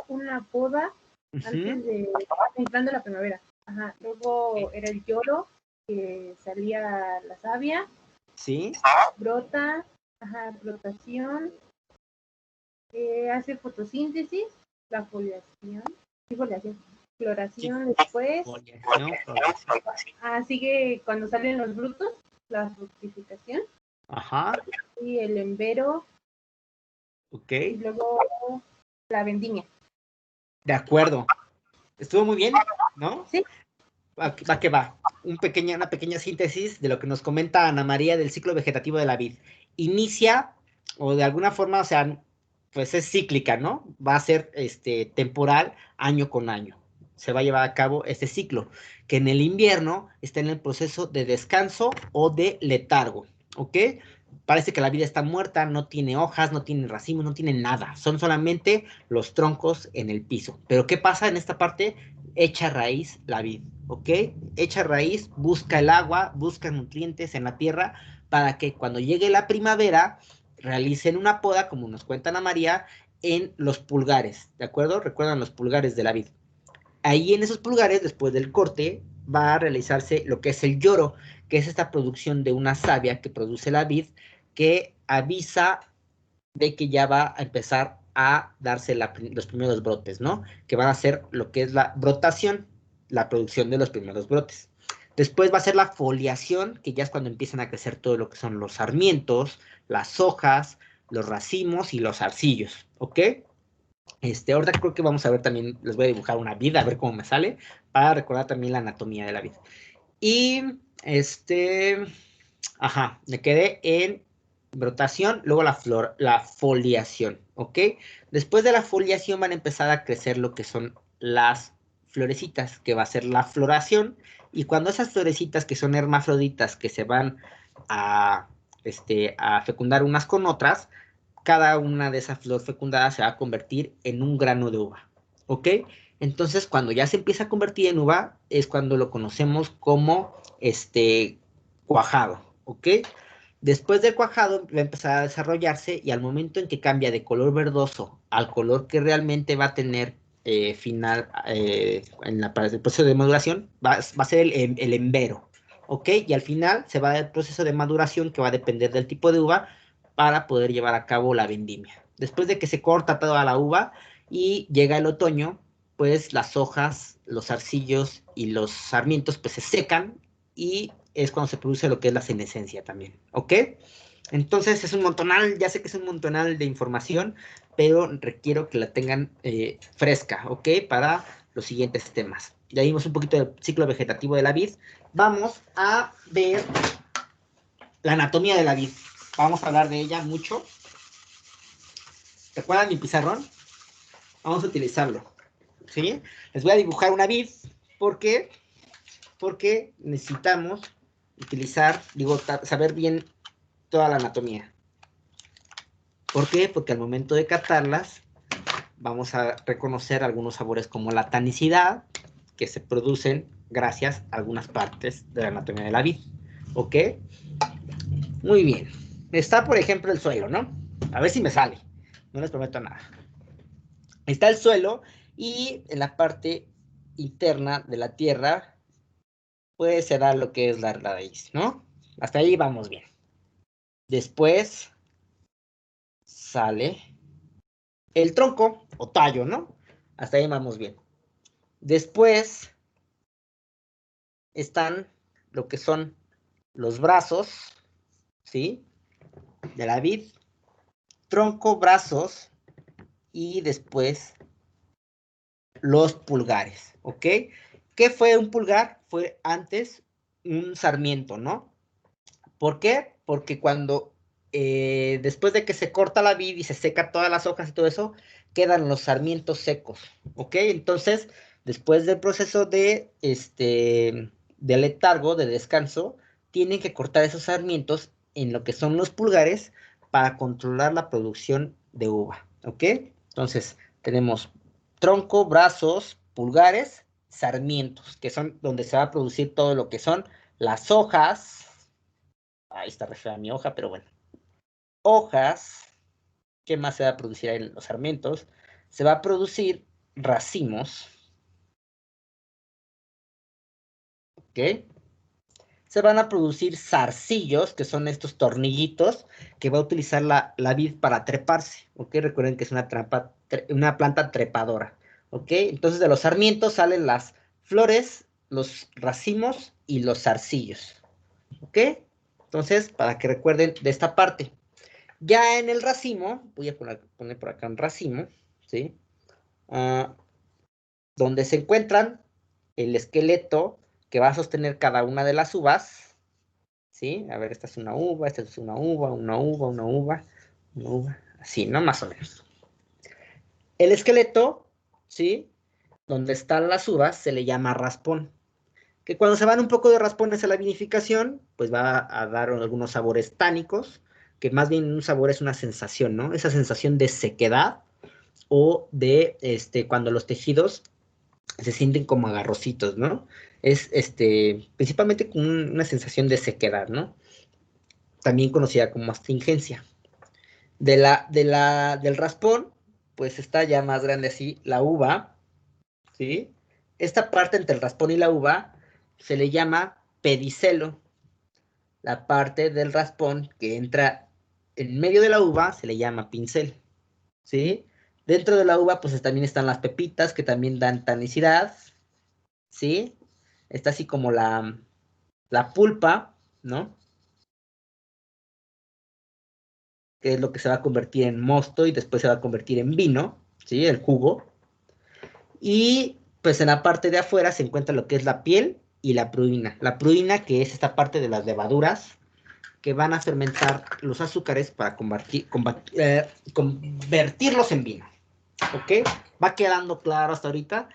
Una poda antes de entrando la primavera. Ajá. Luego era el lloro, que salía la savia. Sí. Brota, brotación. Hace fotosíntesis, la foliación. Floración después. Sigue cuando salen los frutos, la fructificación. Ajá. Y el embero. Ok. Y luego la vendimia. De acuerdo. Estuvo muy bien, ¿no? Sí. Va que va. Una pequeña síntesis de lo que nos comenta Ana María del ciclo vegetativo de la vid. Inicia, o de alguna forma, o sea, pues es cíclica, ¿no? Va a ser temporal, año con año. Se va a llevar a cabo este ciclo, que en el invierno está en el proceso de descanso o de letargo, ¿ok? Parece que la vida está muerta, no tiene hojas, no tiene racimos, no tiene nada. Son solamente los troncos en el piso. Pero ¿qué pasa en esta parte? Echa raíz la vid, ¿ok? Echa raíz, busca el agua, busca nutrientes en la tierra para que cuando llegue la primavera realicen una poda, como nos cuenta Ana María, en los pulgares, ¿de acuerdo? Recuerdan los pulgares de la vid. Ahí en esos pulgares, después del corte, va a realizarse lo que es el lloro, que es esta producción de una savia que produce la vid, que avisa de que ya va a empezar a darse los primeros brotes, ¿no? Que van a ser lo que es la brotación, la producción de los primeros brotes. Después va a ser la foliación, que ya es cuando empiezan a crecer todo lo que son los sarmientos, las hojas, los racimos y los zarcillos, ¿ok? Ahorita creo que vamos a ver también, les voy a dibujar una vid, a ver cómo me sale, para recordar también la anatomía de la vid. Y, me quedé en brotación, luego la foliación, ¿ok? Después de la foliación van a empezar a crecer lo que son las florecitas, que va a ser la floración, y cuando esas florecitas que son hermafroditas, que se van a fecundar unas con otras, cada una de esas flores fecundadas se va a convertir en un grano de uva, ¿ok? Entonces, cuando ya se empieza a convertir en uva, es cuando lo conocemos como cuajado, ¿ok? Después del cuajado va a empezar a desarrollarse y al momento en que cambia de color verdoso al color que realmente va a tener final para el proceso de maduración, va a ser el embero, ¿ok? Y al final se va a dar el proceso de maduración que va a depender del tipo de uva para poder llevar a cabo la vendimia. Después de que se corta toda la uva y llega el otoño, pues las hojas, los zarcillos y los sarmientos pues se secan y es cuando se produce lo que es la senescencia también, ¿ok? Entonces es un montonal, ya sé que es un montonal de información, pero requiero que la tengan fresca, ¿ok? Para los siguientes temas. Ya vimos un poquito del ciclo vegetativo de la vid. Vamos a ver la anatomía de la vid. Vamos a hablar de ella mucho. ¿Recuerdan mi pizarrón? Vamos a utilizarlo, ¿sí? Les voy a dibujar una vid. ¿Por qué? Porque necesitamos utilizar, saber bien toda la anatomía. ¿Por qué? Porque al momento de catarlas, vamos a reconocer algunos sabores como la tanicidad, que se producen gracias a algunas partes de la anatomía de la vid. ¿Ok? Muy bien. Está, por ejemplo, el suelo, ¿no? A ver si me sale. No les prometo nada. Está el suelo y en la parte interna de la tierra, pues se da lo que es la raíz, ¿no? Hasta ahí vamos bien. Después sale el tronco o tallo, ¿no? Hasta ahí vamos bien. Después están lo que son los brazos, ¿sí? De la vid, tronco, brazos y después los pulgares, ¿ok? ¿Qué fue un pulgar? Fue antes un sarmiento, ¿no? ¿Por qué? Porque cuando después de que se corta la vid y se seca todas las hojas y todo eso, quedan los sarmientos secos, ¿ok? Entonces, después del proceso de letargo, de descanso, tienen que cortar esos sarmientos en lo que son los pulgares para controlar la producción de uva, ¿ok? Entonces, tenemos tronco, brazos, pulgares, sarmientos, que son donde se va a producir todo lo que son las hojas. Ahí está re fea mi hoja, pero bueno. Hojas. ¿Qué más se va a producir ahí en los sarmientos? Se va a producir racimos. ¿Ok? Se van a producir zarcillos, que son estos tornillitos que va a utilizar la vid para treparse. ¿Ok? Recuerden que es una planta trepadora. ¿Ok? Entonces de los sarmientos salen las flores, los racimos y los zarcillos. ¿Ok? Entonces, para que recuerden de esta parte. Ya en el racimo, voy a poner por acá un racimo, ¿sí? Donde se encuentran el esqueleto que va a sostener cada una de las uvas, ¿sí? A ver, esta es una uva, esta es una uva, una uva, una uva, una uva, así, ¿no? Más o menos. El esqueleto, ¿sí? Donde están las uvas se le llama raspón. Que cuando se van un poco de raspones a la vinificación, pues va a dar algunos sabores tánicos, que más bien un sabor es una sensación, ¿no? Esa sensación de sequedad o de cuando los tejidos se sienten como agarrositos, ¿no? Es principalmente con una sensación de sequedad, ¿no? También conocida como astringencia. Del raspón, pues está ya más grande así la uva, ¿sí? esta parte entre el raspón y la uva se le llama pedicelo. La parte del raspón que entra en medio de la uva se le llama pincel, ¿sí? Dentro de la uva, pues también están las pepitas, que también dan tanicidad, ¿sí? Está así como la pulpa, ¿no? Que es lo que se va a convertir en mosto y después se va a convertir en vino, ¿sí? El jugo. Y pues en la parte de afuera se encuentra lo que es la piel y la pruina. La pruina, que es esta parte de las levaduras que van a fermentar los azúcares para convertirlos en vino. ¿Ok? ¿Va quedando claro hasta ahorita?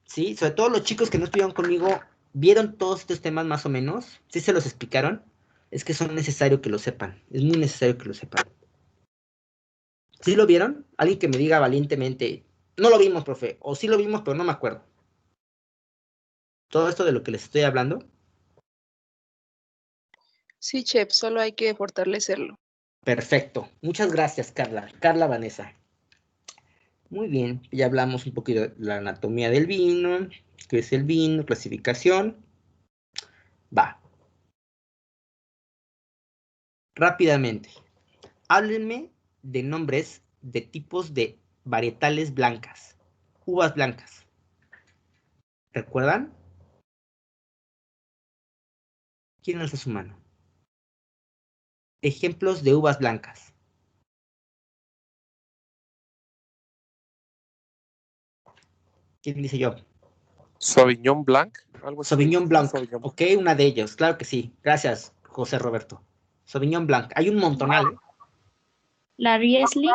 Sí, sobre todo los chicos que no estuvieron conmigo, ¿vieron todos estos temas más o menos? ¿Sí se los explicaron? Es que son necesarios que lo sepan. Es muy necesario que lo sepan. ¿Sí lo vieron? Alguien que me diga valientemente, no lo vimos, profe, o sí lo vimos, pero no me acuerdo. Todo esto de lo que les estoy hablando. Sí, chef, solo hay que fortalecerlo. Perfecto. Muchas gracias, Carla. Carla Vanessa. Muy bien, ya hablamos un poquito de la anatomía del vino, qué es el vino, clasificación. Va. Rápidamente. Háblenme de nombres de tipos de varietales blancas. Uvas blancas. ¿Recuerdan? ¿Quién alza su mano? Ejemplos de uvas blancas. ¿Quién dice yo? Sauvignon Blanc, algo así. Sauvignon Blanc. Sauvignon. Ok, una de ellos, claro que sí. Gracias, José Roberto. Sauvignon Blanc. Hay un montonal, ¿eh? La Riesling.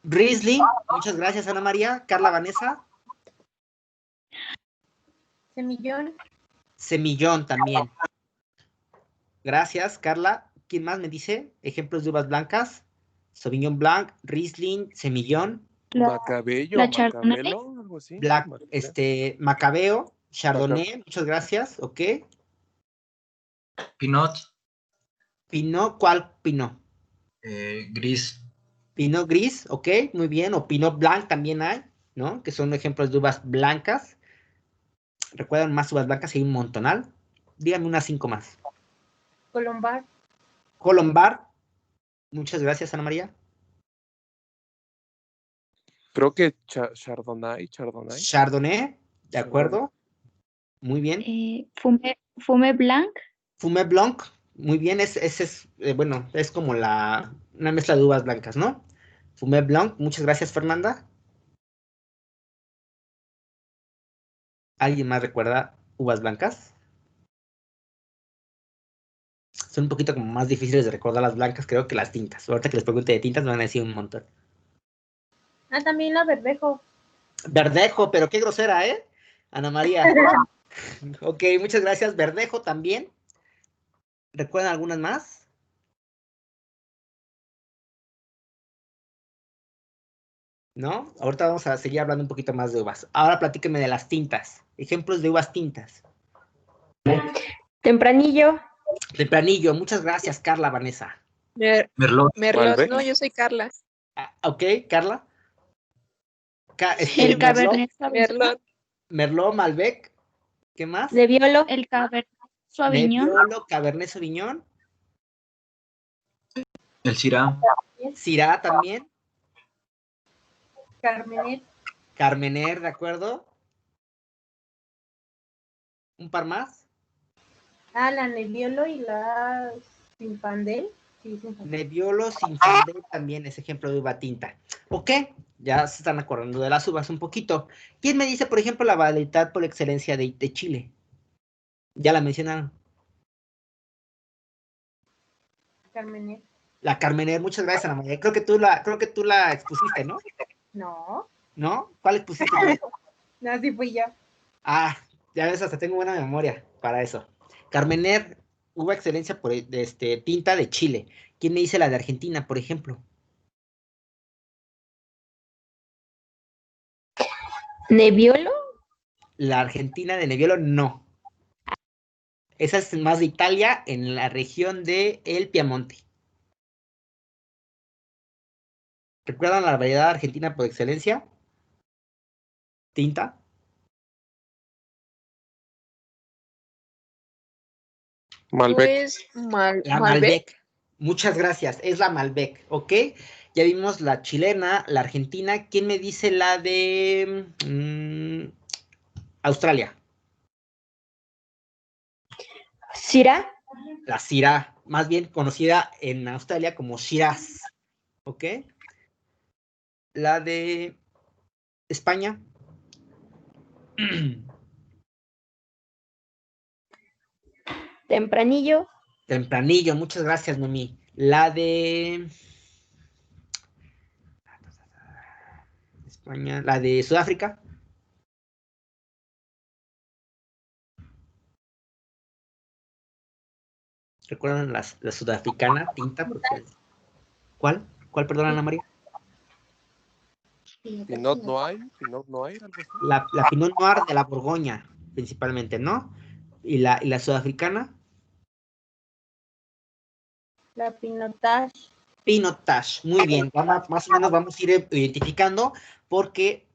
Riesling. Muchas gracias, Ana María. Carla Vanessa. Semillón. Semillón también. Gracias, Carla. ¿Quién más me dice? Ejemplos de uvas blancas. Sauvignon Blanc, Riesling, Semillón. Macabello, la Chardonnay. Macabelo, algo así. Black, Macabeo, Chardonnay, muchas gracias, ok. Pinot, Pinot, ¿cuál Pinot? gris. Pinot gris, ok, muy bien, o Pinot Blanc también hay, ¿no? Que son ejemplos de uvas blancas. ¿Recuerdan más uvas blancas? Hay un montonal. Díganme unas 5 más. Colombar. Colombard, muchas gracias, Ana María. Creo que Chardonnay. Chardonnay, de acuerdo. Muy bien. Fume Blanc. Fume Blanc, muy bien, ese es, bueno, es como una mezcla de uvas blancas, ¿no? Fume Blanc, muchas gracias, Fernanda. ¿Alguien más recuerda uvas blancas? Son un poquito como más difíciles de recordar las blancas, creo, que las tintas. Ahorita que les pregunte de tintas me van a decir un montón. Ah, también la verdejo. Verdejo, pero qué grosera, ¿eh? Ana María. Ok, muchas gracias. Verdejo también. ¿Recuerdan algunas más? ¿No? Ahorita vamos a seguir hablando un poquito más de uvas. Ahora platíquenme de las tintas. Ejemplos de uvas tintas. Tempranillo. Tempranillo, muchas gracias, Carla Vanessa. Merlot. Merlot, no, yo soy Carla. Ok, Carla. El Cabernet Merlot. Merlot, Malbec. ¿Qué más? Nebbiolo. El Cabernet Sauvignon. Nebbiolo, Cabernet Sauvignon. El Syrah. Syrah también. Carmenet. Carmener, ¿de acuerdo? ¿Un par más? Ah, la Nebbiolo y la Zinfandel. Sí, Zinfandel. Nebbiolo, Zinfandel también es ejemplo de uva tinta. Ok, ya se están acordando de las uvas un poquito. ¿Quién me dice, por ejemplo, la variedad por excelencia de Chile? Ya la mencionaron. Carmenet. La Carmener, muchas gracias, Ana María. Creo que tú la expusiste, ¿no? No. ¿No? ¿Cuál expusiste? No, sí fui yo. Ah, ya ves, hasta tengo buena memoria para eso. Carmener, uva excelencia por tinta de Chile. ¿Quién me dice la de Argentina, por ejemplo? Nebbiolo. La Argentina de Nebbiolo, no. Esa es más de Italia, en la región de el Piamonte. ¿Recuerdan la variedad argentina por excelencia? Tinta. Malbec. Pues La Malbec. Muchas gracias. Es la Malbec, ¿ok? Ya vimos la chilena, la argentina. ¿Quién me dice la de Australia? Syrah. La Syrah, más bien conocida en Australia como Shiraz, ¿ok? La de España. Tempranillo. Tempranillo, muchas gracias, Noemí. La de España, la de Sudáfrica. ¿Recuerdan la sudafricana tinta? ¿Cuál? ¿Cuál, perdón, Ana María? Pinot Noir, algo así. La Pinot Noir de la Borgoña, principalmente, ¿no? ¿Y la sudafricana? La Pinotage. Pinotage, muy bien. Más o menos vamos a ir identificando porque,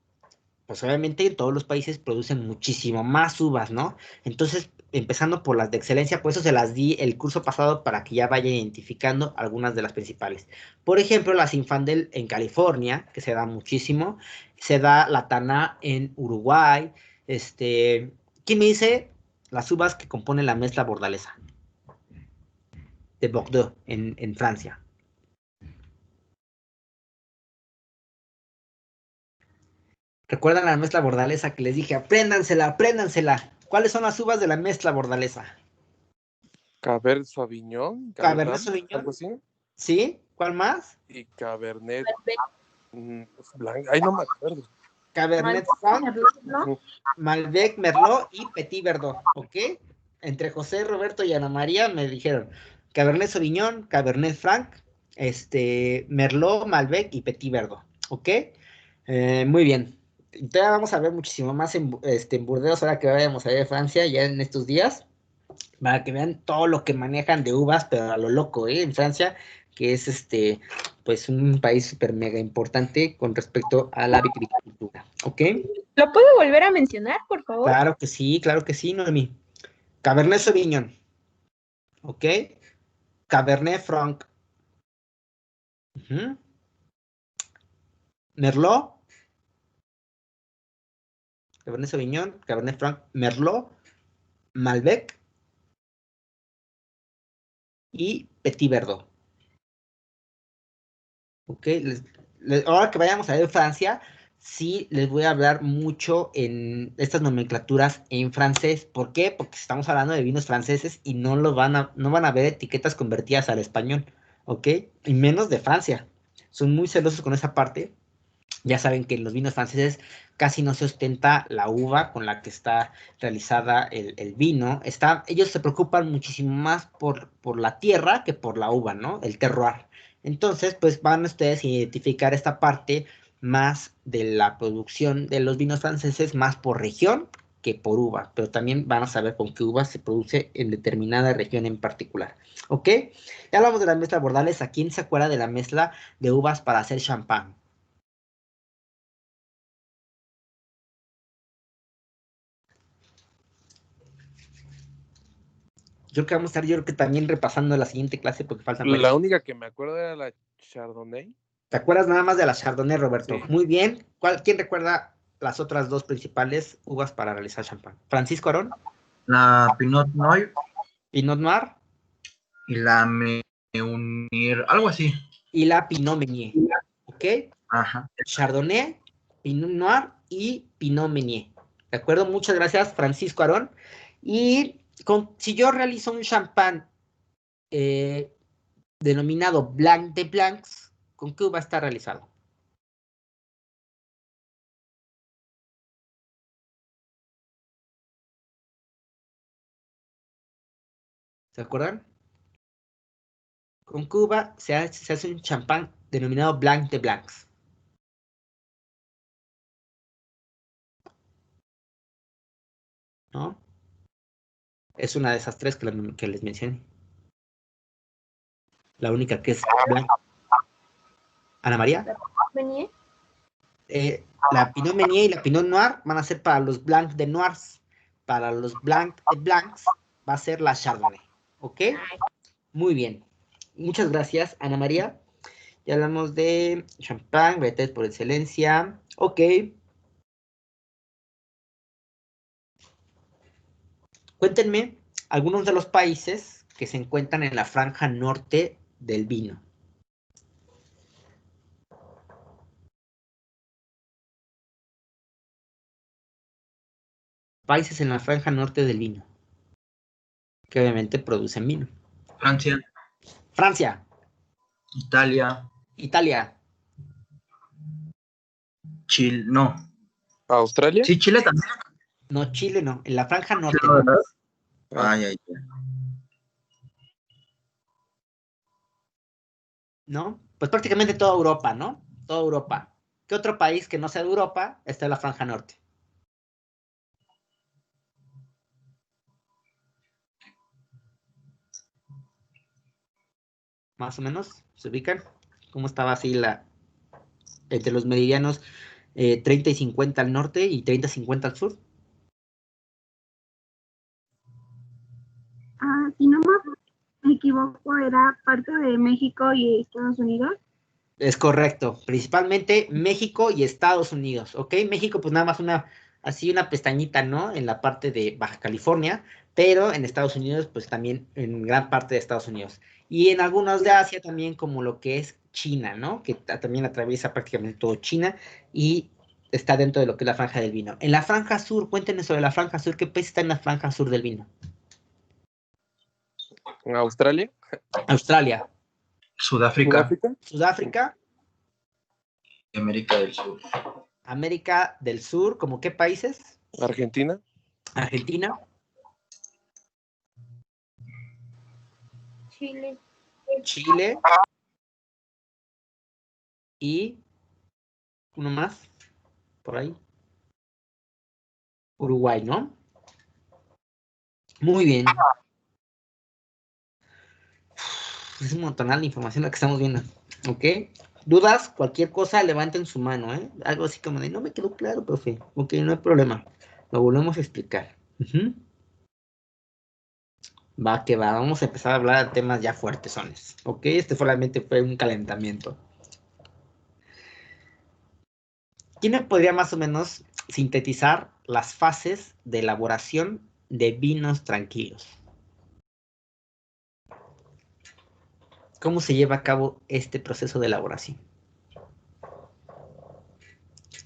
pues obviamente en todos los países producen muchísimo más uvas, ¿no? Entonces, empezando por las de excelencia, por eso se las di el curso pasado para que ya vaya identificando algunas de las principales. Por ejemplo, la Zinfandel en California, que se da muchísimo, se da la Taná en Uruguay, ¿quién me dice las uvas que componen la mezcla bordalesa? De Bordeaux, en Francia. ¿Recuerdan la mezcla bordalesa que les dije? Apréndansela, apréndansela. ¿Cuáles son las uvas de la mezcla bordalesa? Cabernet Sauvignon. Cabernet Sauvignon. Algo así. ¿Sí? ¿Cuál más? Y Cabernet Blanc. Ay, no me acuerdo. Cabernet Franc, Malbec, Merlot y Petit Verdot, ¿ok? Entre José, Roberto y Ana María me dijeron Cabernet Sauvignon, Cabernet Franc, Merlot, Malbec y Petit Verdot, ¿ok? Muy bien. Entonces vamos a ver muchísimo más en Burdeos ahora que vayamos a ver Francia ya en estos días, para que vean todo lo que manejan de uvas, pero a lo loco, en Francia, que es pues un país súper mega importante con respecto a la viticultura, ¿ok? ¿Lo puedo volver a mencionar, por favor? Claro que sí, Noemí. Cabernet Sauvignon, ¿ok? Cabernet Franc, Merlot, Cabernet Sauvignon, Cabernet Franc, Merlot, Malbec y Petit Verdot. Ok, ahora que vayamos a ver Francia, sí les voy a hablar mucho en estas nomenclaturas en francés. ¿Por qué? Porque estamos hablando de vinos franceses y no van a ver etiquetas convertidas al español, ¿ok? Y menos de Francia. Son muy celosos con esa parte. Ya saben que en los vinos franceses casi no se ostenta la uva con la que está realizada el vino. Ellos se preocupan muchísimo más por la tierra que por la uva, ¿no? El terroir. Entonces, pues van ustedes a identificar esta parte más de la producción de los vinos franceses, más por región que por uva, pero también van a saber con qué uva se produce en determinada región en particular, ¿ok? Ya hablamos de la mezcla bordales. ¿A quién se acuerda de la mezcla de uvas para hacer champán? Yo creo que vamos a estar, yo creo que también repasando la siguiente clase porque faltan La varias. única que me acuerdo era la Chardonnay. ¿Te acuerdas nada más de la Chardonnay, Roberto? Sí. Muy bien. ¿Quién recuerda las otras dos principales uvas para realizar champán? ¿Francisco Arón? La Pinot Noir ¿Pinot Noir? y la Meunier, algo así. Y la Pinot Meunier, ¿ok? Ajá. Chardonnay, Pinot Noir y Pinot Meunier. ¿De acuerdo? Muchas gracias, Francisco Arón. Y si yo realizo un champán denominado Blanc de Blancs, ¿con qué uva está realizado? ¿Se acuerdan? Con qué uva se hace un champán denominado Blanc de Blancs. ¿No? Es una de esas tres que les mencioné. La única que es blanca. ¿Ana María? La Pinot Meunier y la Pinot Noir van a ser para los Blanc de Noirs. Para los Blanc de Blancs va a ser la Chardonnay. ¿Ok? Muy bien. Muchas gracias, Ana María. Ya hablamos de champán, varietés por excelencia. Ok. Cuéntenme algunos de los países que se encuentran en la franja norte del vino. Países en la franja norte del vino, que obviamente producen vino. Francia, Francia, Italia, Italia, Chile, no. ¿Australia? Sí, Chile también. no, Chile no, en la franja norte. No, ¿No? ¿verdad? Ah, Ay, ay, ay. ¿No? Pues prácticamente toda Europa, ¿no? Toda Europa. ¿Qué otro país que no sea de Europa está en la franja norte? Más o menos, ¿se ubican? ¿Cómo estaba así entre los meridianos 30 y 50 al norte y 30 y 50 al sur? Si no me equivoco, era parte de México y Estados Unidos. Es correcto, principalmente México y Estados Unidos, ¿ok? México pues nada más así una pestañita, ¿no? En la parte de Baja California, pero en Estados Unidos pues también en gran parte de Estados Unidos. Y en algunos de Asia también como lo que es China, ¿no? Que también atraviesa prácticamente todo China y está dentro de lo que es la franja del vino. En la franja sur, cuéntenos sobre la franja sur, ¿qué país está en la franja sur del vino? ¿Australia? Australia, Sudáfrica, Sudáfrica, América del Sur. América del Sur, ¿cómo qué países? ¿Argentina? Argentina, Chile. Chile y uno más por ahí. Uruguay, ¿no? Muy bien. Es un montonal de información la que estamos viendo. ¿Ok? ¿Dudas? Cualquier cosa, levanten su mano, ¿eh? Algo así como de, no me quedó claro, profe. Ok, no hay problema. Lo volvemos a explicar. Va que va. Vamos a empezar a hablar de temas ya fuertesones. ¿Ok? Este solamente fue un calentamiento. ¿Quién me podría más o menos sintetizar las fases de elaboración de vinos tranquilos? ¿Cómo se lleva a cabo este proceso de elaboración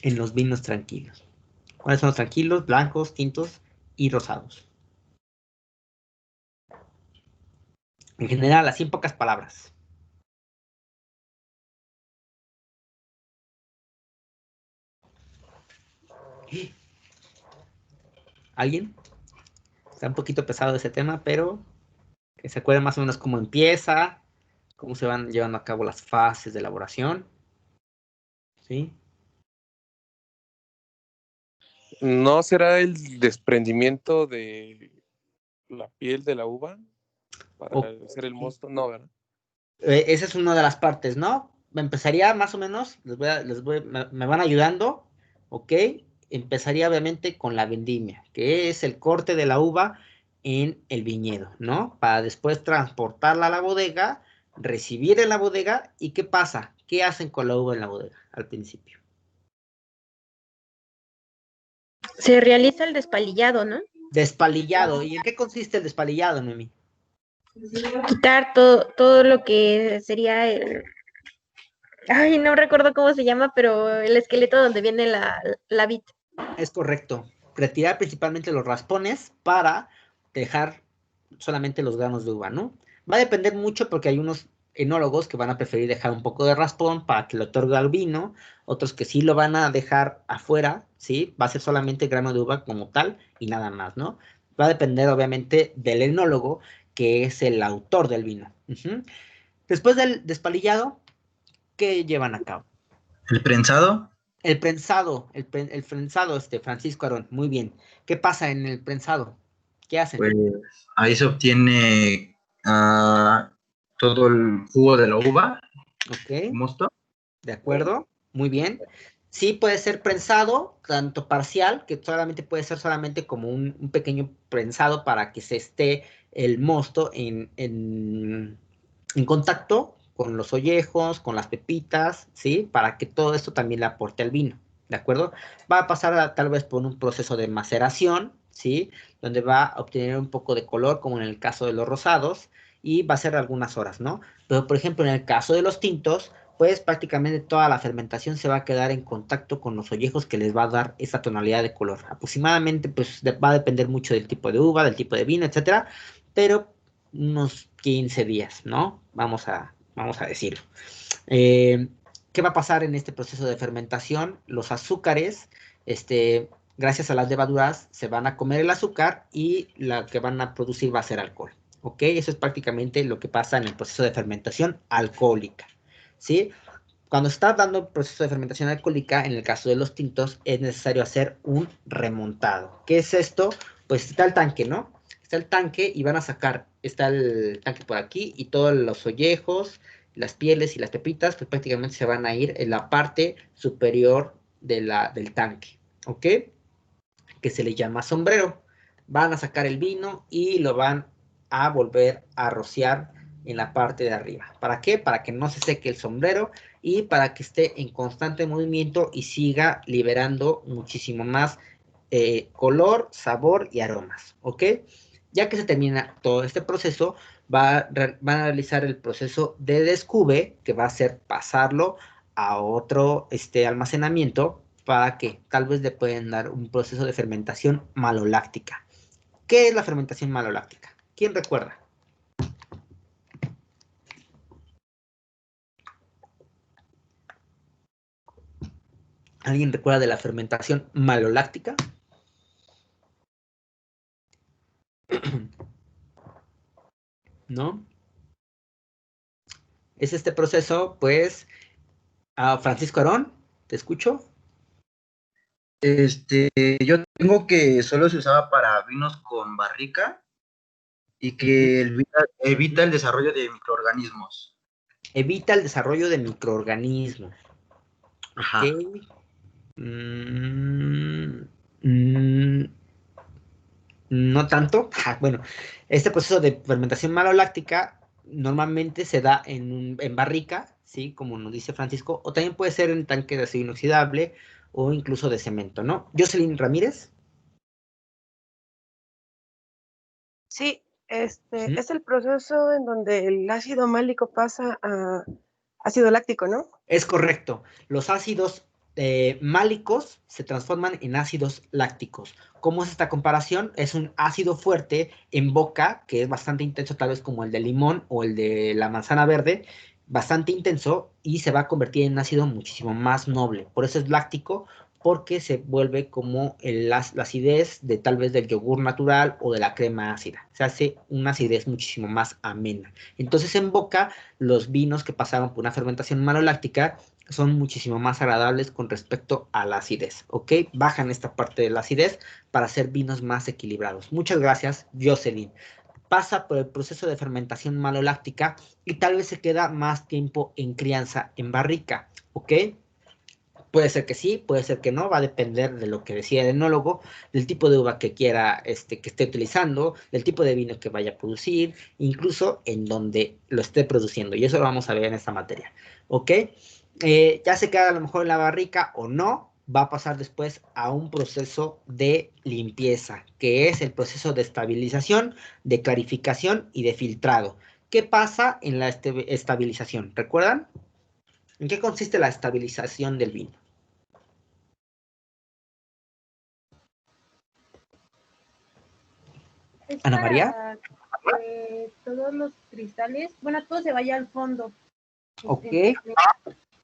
en los vinos tranquilos? ¿Cuáles son los tranquilos? Blancos, tintos y rosados. En general, así en pocas palabras. ¿Alguien? Está un poquito pesado ese tema, pero que se acuerden más o menos cómo empieza, cómo se van llevando a cabo las fases de elaboración. ¿Sí? ¿No será el desprendimiento de la piel de la uva para hacer el mosto? No, ¿verdad? Esa es una de las partes, ¿no? Empezaría más o menos, me van ayudando, ¿ok? Empezaría obviamente con la vendimia, que es el corte de la uva en el viñedo, ¿no? Para después transportarla a la bodega, recibir en la bodega, ¿y qué pasa? ¿Qué hacen con la uva en la bodega al principio? Se realiza el despalillado, ¿no? Despalillado. ¿Y en qué consiste el despalillado, Noemi? Quitar todo lo que sería el... Ay, no recuerdo cómo se llama, pero el esqueleto donde viene la vid. Es correcto. Retirar principalmente los raspones para dejar solamente los granos de uva, ¿no? Va a depender mucho porque hay unos enólogos que van a preferir dejar un poco de raspón para que le otorgue al vino, otros que sí lo van a dejar afuera, ¿sí? Va a ser solamente grano de uva como tal y nada más, ¿no? Va a depender obviamente del enólogo que es el autor del vino. Después del despalillado, ¿qué llevan a cabo? ¿El prensado? El prensado, el prensado, Francisco Arón, muy bien. ¿Qué pasa en el prensado? ¿Qué hacen? Pues ahí se obtiene todo el jugo de la uva. Ok. Mosto. De acuerdo, muy bien. Sí puede ser prensado, tanto parcial, que solamente puede ser solamente como un pequeño prensado para que se esté el mosto en contacto con los ollejos, con las pepitas, ¿sí? Para que todo esto también le aporte al vino, ¿de acuerdo? Va a pasar tal vez por un proceso de maceración, ¿sí? Donde va a obtener un poco de color, como en el caso de los rosados, y va a ser algunas horas, ¿no? Pero, por ejemplo, en el caso de los tintos, pues prácticamente toda la fermentación se va a quedar en contacto con los ollejos que les va a dar esa tonalidad de color. Aproximadamente, pues va a depender mucho del tipo de uva, del tipo de vino, etcétera, pero unos 15 días, ¿no? Vamos a decirlo. ¿Qué va a pasar en este proceso de fermentación? Los azúcares, gracias a las levaduras, se van a comer el azúcar y la que van a producir va a ser alcohol. ¿Ok? Eso es prácticamente lo que pasa en el proceso de fermentación alcohólica. ¿Sí? Cuando está dando el proceso de fermentación alcohólica, en el caso de los tintos, es necesario hacer un remontado. ¿Qué es esto? Pues está el tanque, ¿no? Está el tanque y van a sacar, está el tanque por aquí y todos los ollejos, las pieles y las pepitas, pues prácticamente se van a ir en la parte superior del tanque, ¿ok? Que se le llama sombrero. Van a sacar el vino y lo van a volver a rociar en la parte de arriba. ¿Para qué? Para que no se seque el sombrero y para que esté en constante movimiento y siga liberando muchísimo más color, sabor y aromas, ¿ok? Ya que se termina todo este proceso, van a realizar el proceso de descube, que va a ser pasarlo a otro almacenamiento para que tal vez le pueden dar un proceso de fermentación maloláctica. ¿Qué es la fermentación maloláctica? ¿Quién recuerda? ¿Alguien recuerda de la fermentación maloláctica? ¿No? Es este proceso, pues, Francisco Arón, ¿te escucho? Yo tengo que solo se usaba para vinos con barrica y que evita el desarrollo de microorganismos. Evita el desarrollo de microorganismos. Ajá. Ok. No tanto. Bueno, este proceso de fermentación maloláctica normalmente se da en barrica, ¿sí? Como nos dice Francisco, o también puede ser en tanque de acero inoxidable o incluso de cemento, ¿no? Jocelyn Ramírez. Sí, ¿Mm? es el proceso en donde el ácido málico pasa a ácido láctico, ¿no? Es correcto. Los ácidos málicos se transforman en ácidos lácticos. ¿Cómo es esta comparación? Es un ácido fuerte en boca, que es bastante intenso, tal vez como el de limón o el de la manzana verde, bastante intenso, y se va a convertir en un ácido muchísimo más noble. Por eso es láctico, porque se vuelve como la acidez de tal vez del yogur natural o de la crema ácida. Se hace una acidez muchísimo más amena. Entonces en boca los vinos que pasaron por una fermentación maloláctica son muchísimo más agradables con respecto a la acidez, ¿ok? Bajan esta parte de la acidez para hacer vinos más equilibrados. Muchas gracias, Jocelyn. Pasa por el proceso de fermentación maloláctica y tal vez se queda más tiempo en crianza en barrica, ¿ok? Puede ser que sí, puede ser que no, va a depender de lo que decida el enólogo, del tipo de uva que quiera, que esté utilizando, del tipo de vino que vaya a producir, incluso en donde lo esté produciendo. Y eso lo vamos a ver en esta materia. ¿Ok? Ya se queda a lo mejor en la barrica o no, va a pasar después a un proceso de limpieza, que es el proceso de estabilización, de clarificación y de filtrado. ¿Qué pasa en la estabilización? ¿Recuerdan? ¿En qué consiste la estabilización del vino? Es Ana María. para que todos los cristales, bueno, todo se vaya al fondo. Ok,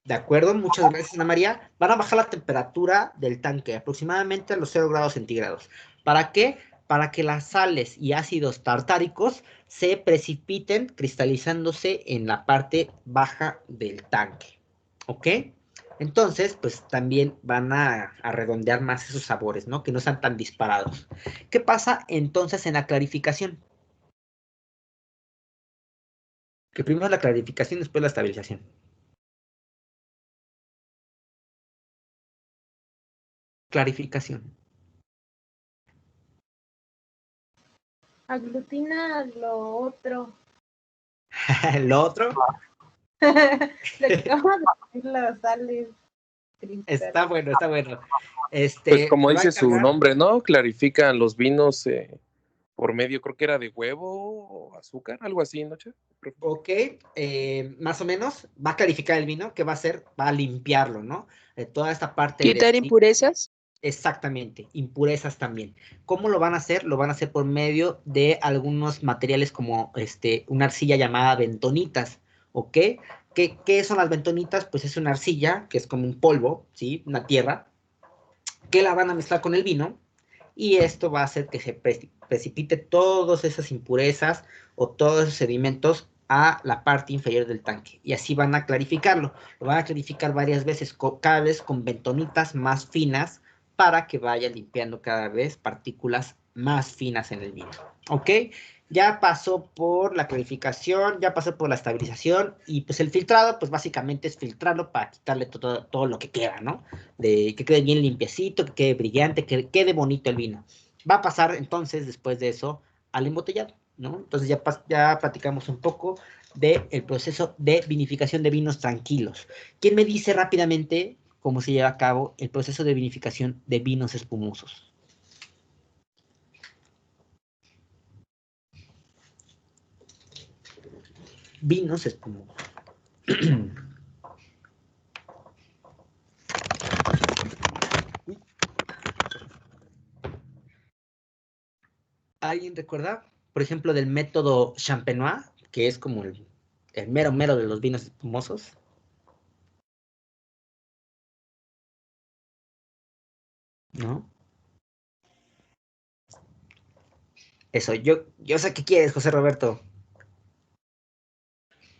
de acuerdo, muchas gracias Ana María. Van a bajar la temperatura del tanque aproximadamente a los 0 grados centígrados. ¿Para qué? Para que las sales y ácidos tartáricos se precipiten cristalizándose en la parte baja del tanque. ¿Ok? Entonces, pues también van a redondear más esos sabores, ¿no? Que no sean tan disparados. ¿Qué pasa entonces en la clarificación? Que primero la clarificación, después la estabilización. Clarificación. Aglutina lo otro. ¿Lo otro? Lo que acabo de decir, las sales. Está bueno, está bueno. Pues como Me va a dice su encargar. nombre, ¿no? Clarifican los vinos por medio, creo que era de huevo o azúcar, algo así, ¿no, Che? Ok, más o menos, va a clarificar el vino, ¿qué va a hacer? Va a limpiarlo, ¿no? De toda esta parte Quitar de... impurezas. Exactamente, impurezas también. ¿Cómo lo van a hacer? Lo van a hacer por medio de algunos materiales como una arcilla llamada bentonitas, ¿ok? ¿Qué son las bentonitas? Pues es una arcilla, que es como un polvo, ¿sí? Una tierra, que la van a mezclar con el vino, y esto va a hacer que se precipite todas esas impurezas o todos esos sedimentos a la parte inferior del tanque, y así van a clarificarlo. Lo van a clarificar varias veces, cada vez con bentonitas más finas, para que vaya limpiando cada vez partículas más finas en el vino, ¿ok? Ya pasó por la clarificación, ya pasó por la estabilización, y pues el filtrado, pues básicamente es filtrarlo para quitarle todo lo que queda, ¿no? De que quede bien limpiecito, que quede brillante, que quede bonito el vino. Va a pasar entonces, después de eso, al embotellado, ¿no? Entonces ya platicamos un poco del proceso de vinificación de vinos tranquilos. ¿Quién me dice rápidamente cómo se lleva a cabo el proceso de vinificación de vinos espumosos? Vinos espumosos. ¿Alguien recuerda, por ejemplo, del método Champenois, que es como el mero mero de los vinos espumosos? ¿No? Eso, yo sé qué quieres, José Roberto.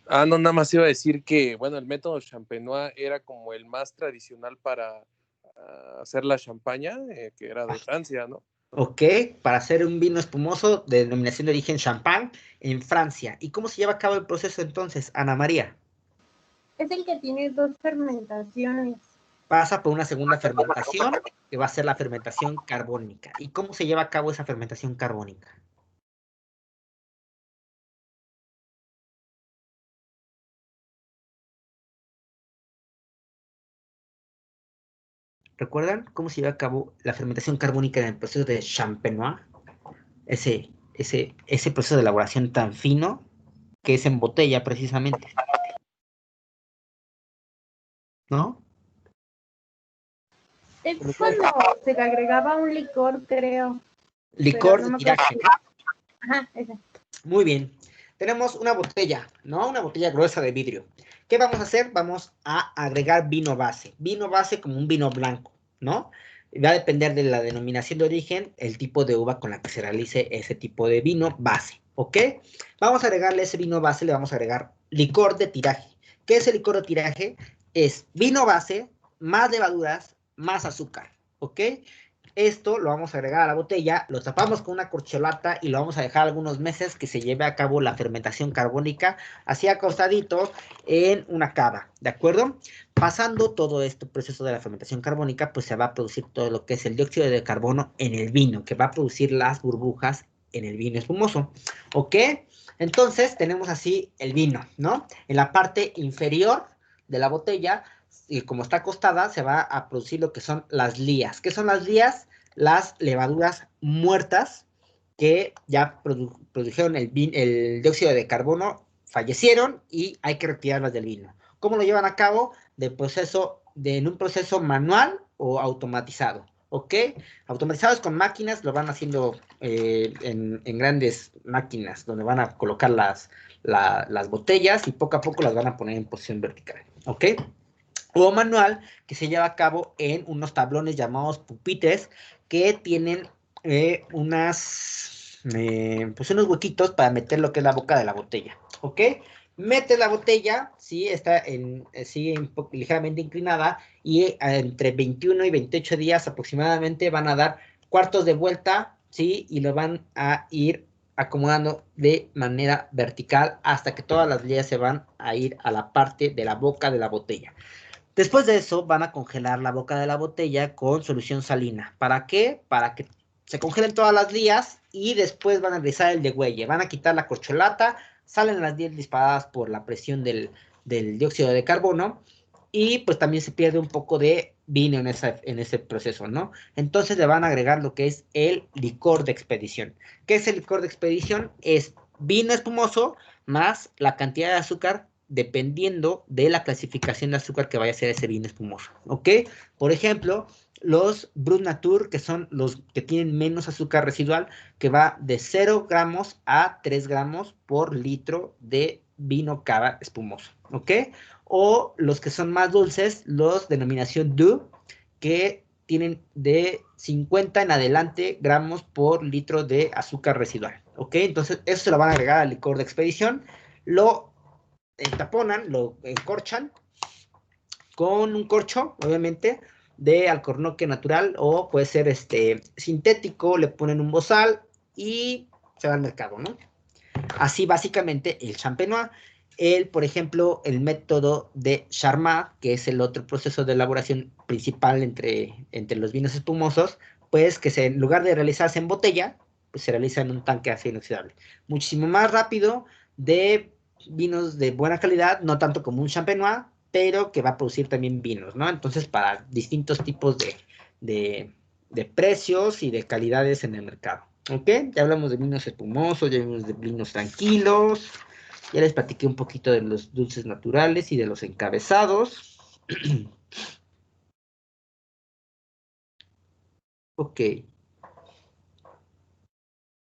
No, nada más iba a decir que, bueno, el método Champenois era como el más tradicional para hacer la champaña, que era de Francia, ¿no? Ok, para hacer un vino espumoso de denominación de origen champán en Francia. ¿Y cómo se lleva a cabo el proceso entonces, Ana María? Es el que tiene 2 fermentaciones. Pasa por una segunda fermentación, que va a ser la fermentación carbónica. ¿Y cómo se lleva a cabo esa fermentación carbónica? ¿Recuerdan cómo se lleva a cabo la fermentación carbónica en el proceso de Champenois? Ese proceso de elaboración tan fino que es en botella precisamente. ¿No? Es cuando se le agregaba un licor, creo. Licor No de me tiraje. Ajá, ese. Muy bien. Tenemos una botella, ¿no? Una botella gruesa de vidrio. ¿Qué vamos a hacer? Vamos a agregar vino base. Vino base como un vino blanco, ¿no? Va a depender de la denominación de origen, el tipo de uva con la que se realice ese tipo de vino base, ¿ok? Vamos a agregarle ese vino base, le vamos a agregar licor de tiraje. ¿Qué es el licor de tiraje? Es vino base, más levaduras, más azúcar, ¿ok? Esto lo vamos a agregar a la botella, lo tapamos con una corcholata y lo vamos a dejar algunos meses que se lleve a cabo la fermentación carbónica, así acostadito en una cava, ¿de acuerdo? Pasando todo este proceso de la fermentación carbónica, pues se va a producir todo lo que es el dióxido de carbono en el vino, que va a producir las burbujas en el vino espumoso, ¿ok? Entonces tenemos así el vino, ¿no? En la parte inferior de la botella, y como está acostada, se va a producir lo que son las lías. ¿Qué son las lías? Las levaduras muertas que ya produjeron el dióxido de carbono, fallecieron y hay que retirarlas del vino. ¿Cómo lo llevan a cabo? En un proceso manual o automatizado. ¿Ok? Automatizados con máquinas, lo van haciendo en grandes máquinas donde van a colocar las botellas y poco a poco las van a poner en posición vertical. ¿Ok? O manual, que se lleva a cabo en unos tablones llamados pupitres, que tienen pues unos huequitos para meter lo que es la boca de la botella, ¿ok? Metes la botella, ¿sí? Está sigue ligeramente inclinada, y entre 21 y 28 días aproximadamente van a dar cuartos de vuelta, ¿sí? Y lo van a ir acomodando de manera vertical hasta que todas las líneas se van a ir a la parte de la boca de la botella. Después de eso, van a congelar la boca de la botella con solución salina. ¿Para qué? Para que se congelan todas las vías y después van a realizar el degüelle. Van a quitar la corcholata, salen las vías disparadas por la presión del dióxido de carbono y pues también se pierde un poco de vino en ese proceso, ¿no? Entonces le van a agregar lo que es el licor de expedición. ¿Qué es el licor de expedición? Es vino espumoso más la cantidad de azúcar dependiendo de la clasificación de azúcar que vaya a ser ese vino espumoso, ¿ok? Por ejemplo, los Brut Nature, que son los que tienen menos azúcar residual, que va de 0 gramos a 3 gramos por litro de vino cava espumoso, ¿ok? O los que son más dulces, los denominación DU, que tienen de 50 en adelante gramos por litro de azúcar residual, ¿ok? Entonces, eso se lo van a agregar al licor de expedición, lo taponan, lo encorchan con un corcho, obviamente, de alcornoque natural o puede ser sintético, le ponen un bozal y se va al mercado, ¿no? Así básicamente el champenois. Por ejemplo, el método de Charmat, que es el otro proceso de elaboración principal entre los vinos espumosos, pues que en lugar de realizarse en botella, pues se realiza en un tanque de acero inoxidable. Muchísimo más rápido, de vinos de buena calidad, no tanto como un champenois, pero que va a producir también vinos, ¿no? Entonces, para distintos tipos de precios y de calidades en el mercado. ¿Ok? Ya hablamos de vinos espumosos, ya hablamos de vinos tranquilos, ya les platiqué un poquito de los dulces naturales y de los encabezados. Ok.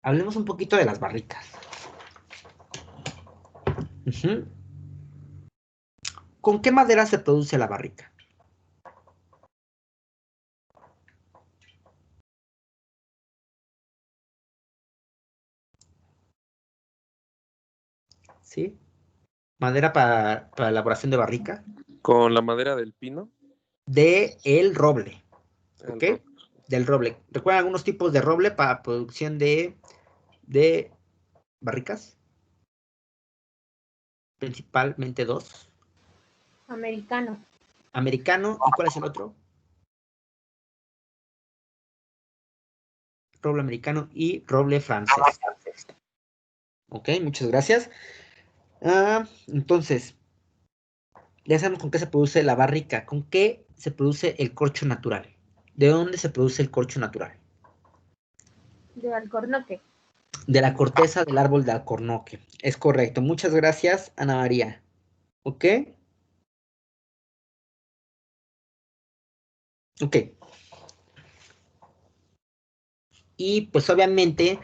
Hablemos un poquito de las barricas. ¿Con qué madera se produce la barrica? ¿Sí? ¿Madera para elaboración de barrica? Con la madera del pino. De el roble. ¿Ok? Del roble. ¿Recuerdan algunos tipos de roble para producción de barricas? Principalmente dos. Americano. Americano. ¿Y cuál es el otro? Roble americano y roble francés. Ok, muchas gracias. Entonces, ya sabemos con qué se produce la barrica. ¿Con qué se produce el corcho natural? ¿De dónde se produce el corcho natural? De alcornoque. De la corteza del árbol de alcornoque. Es correcto. Muchas gracias, Ana María. ¿Ok? Ok. Y pues obviamente,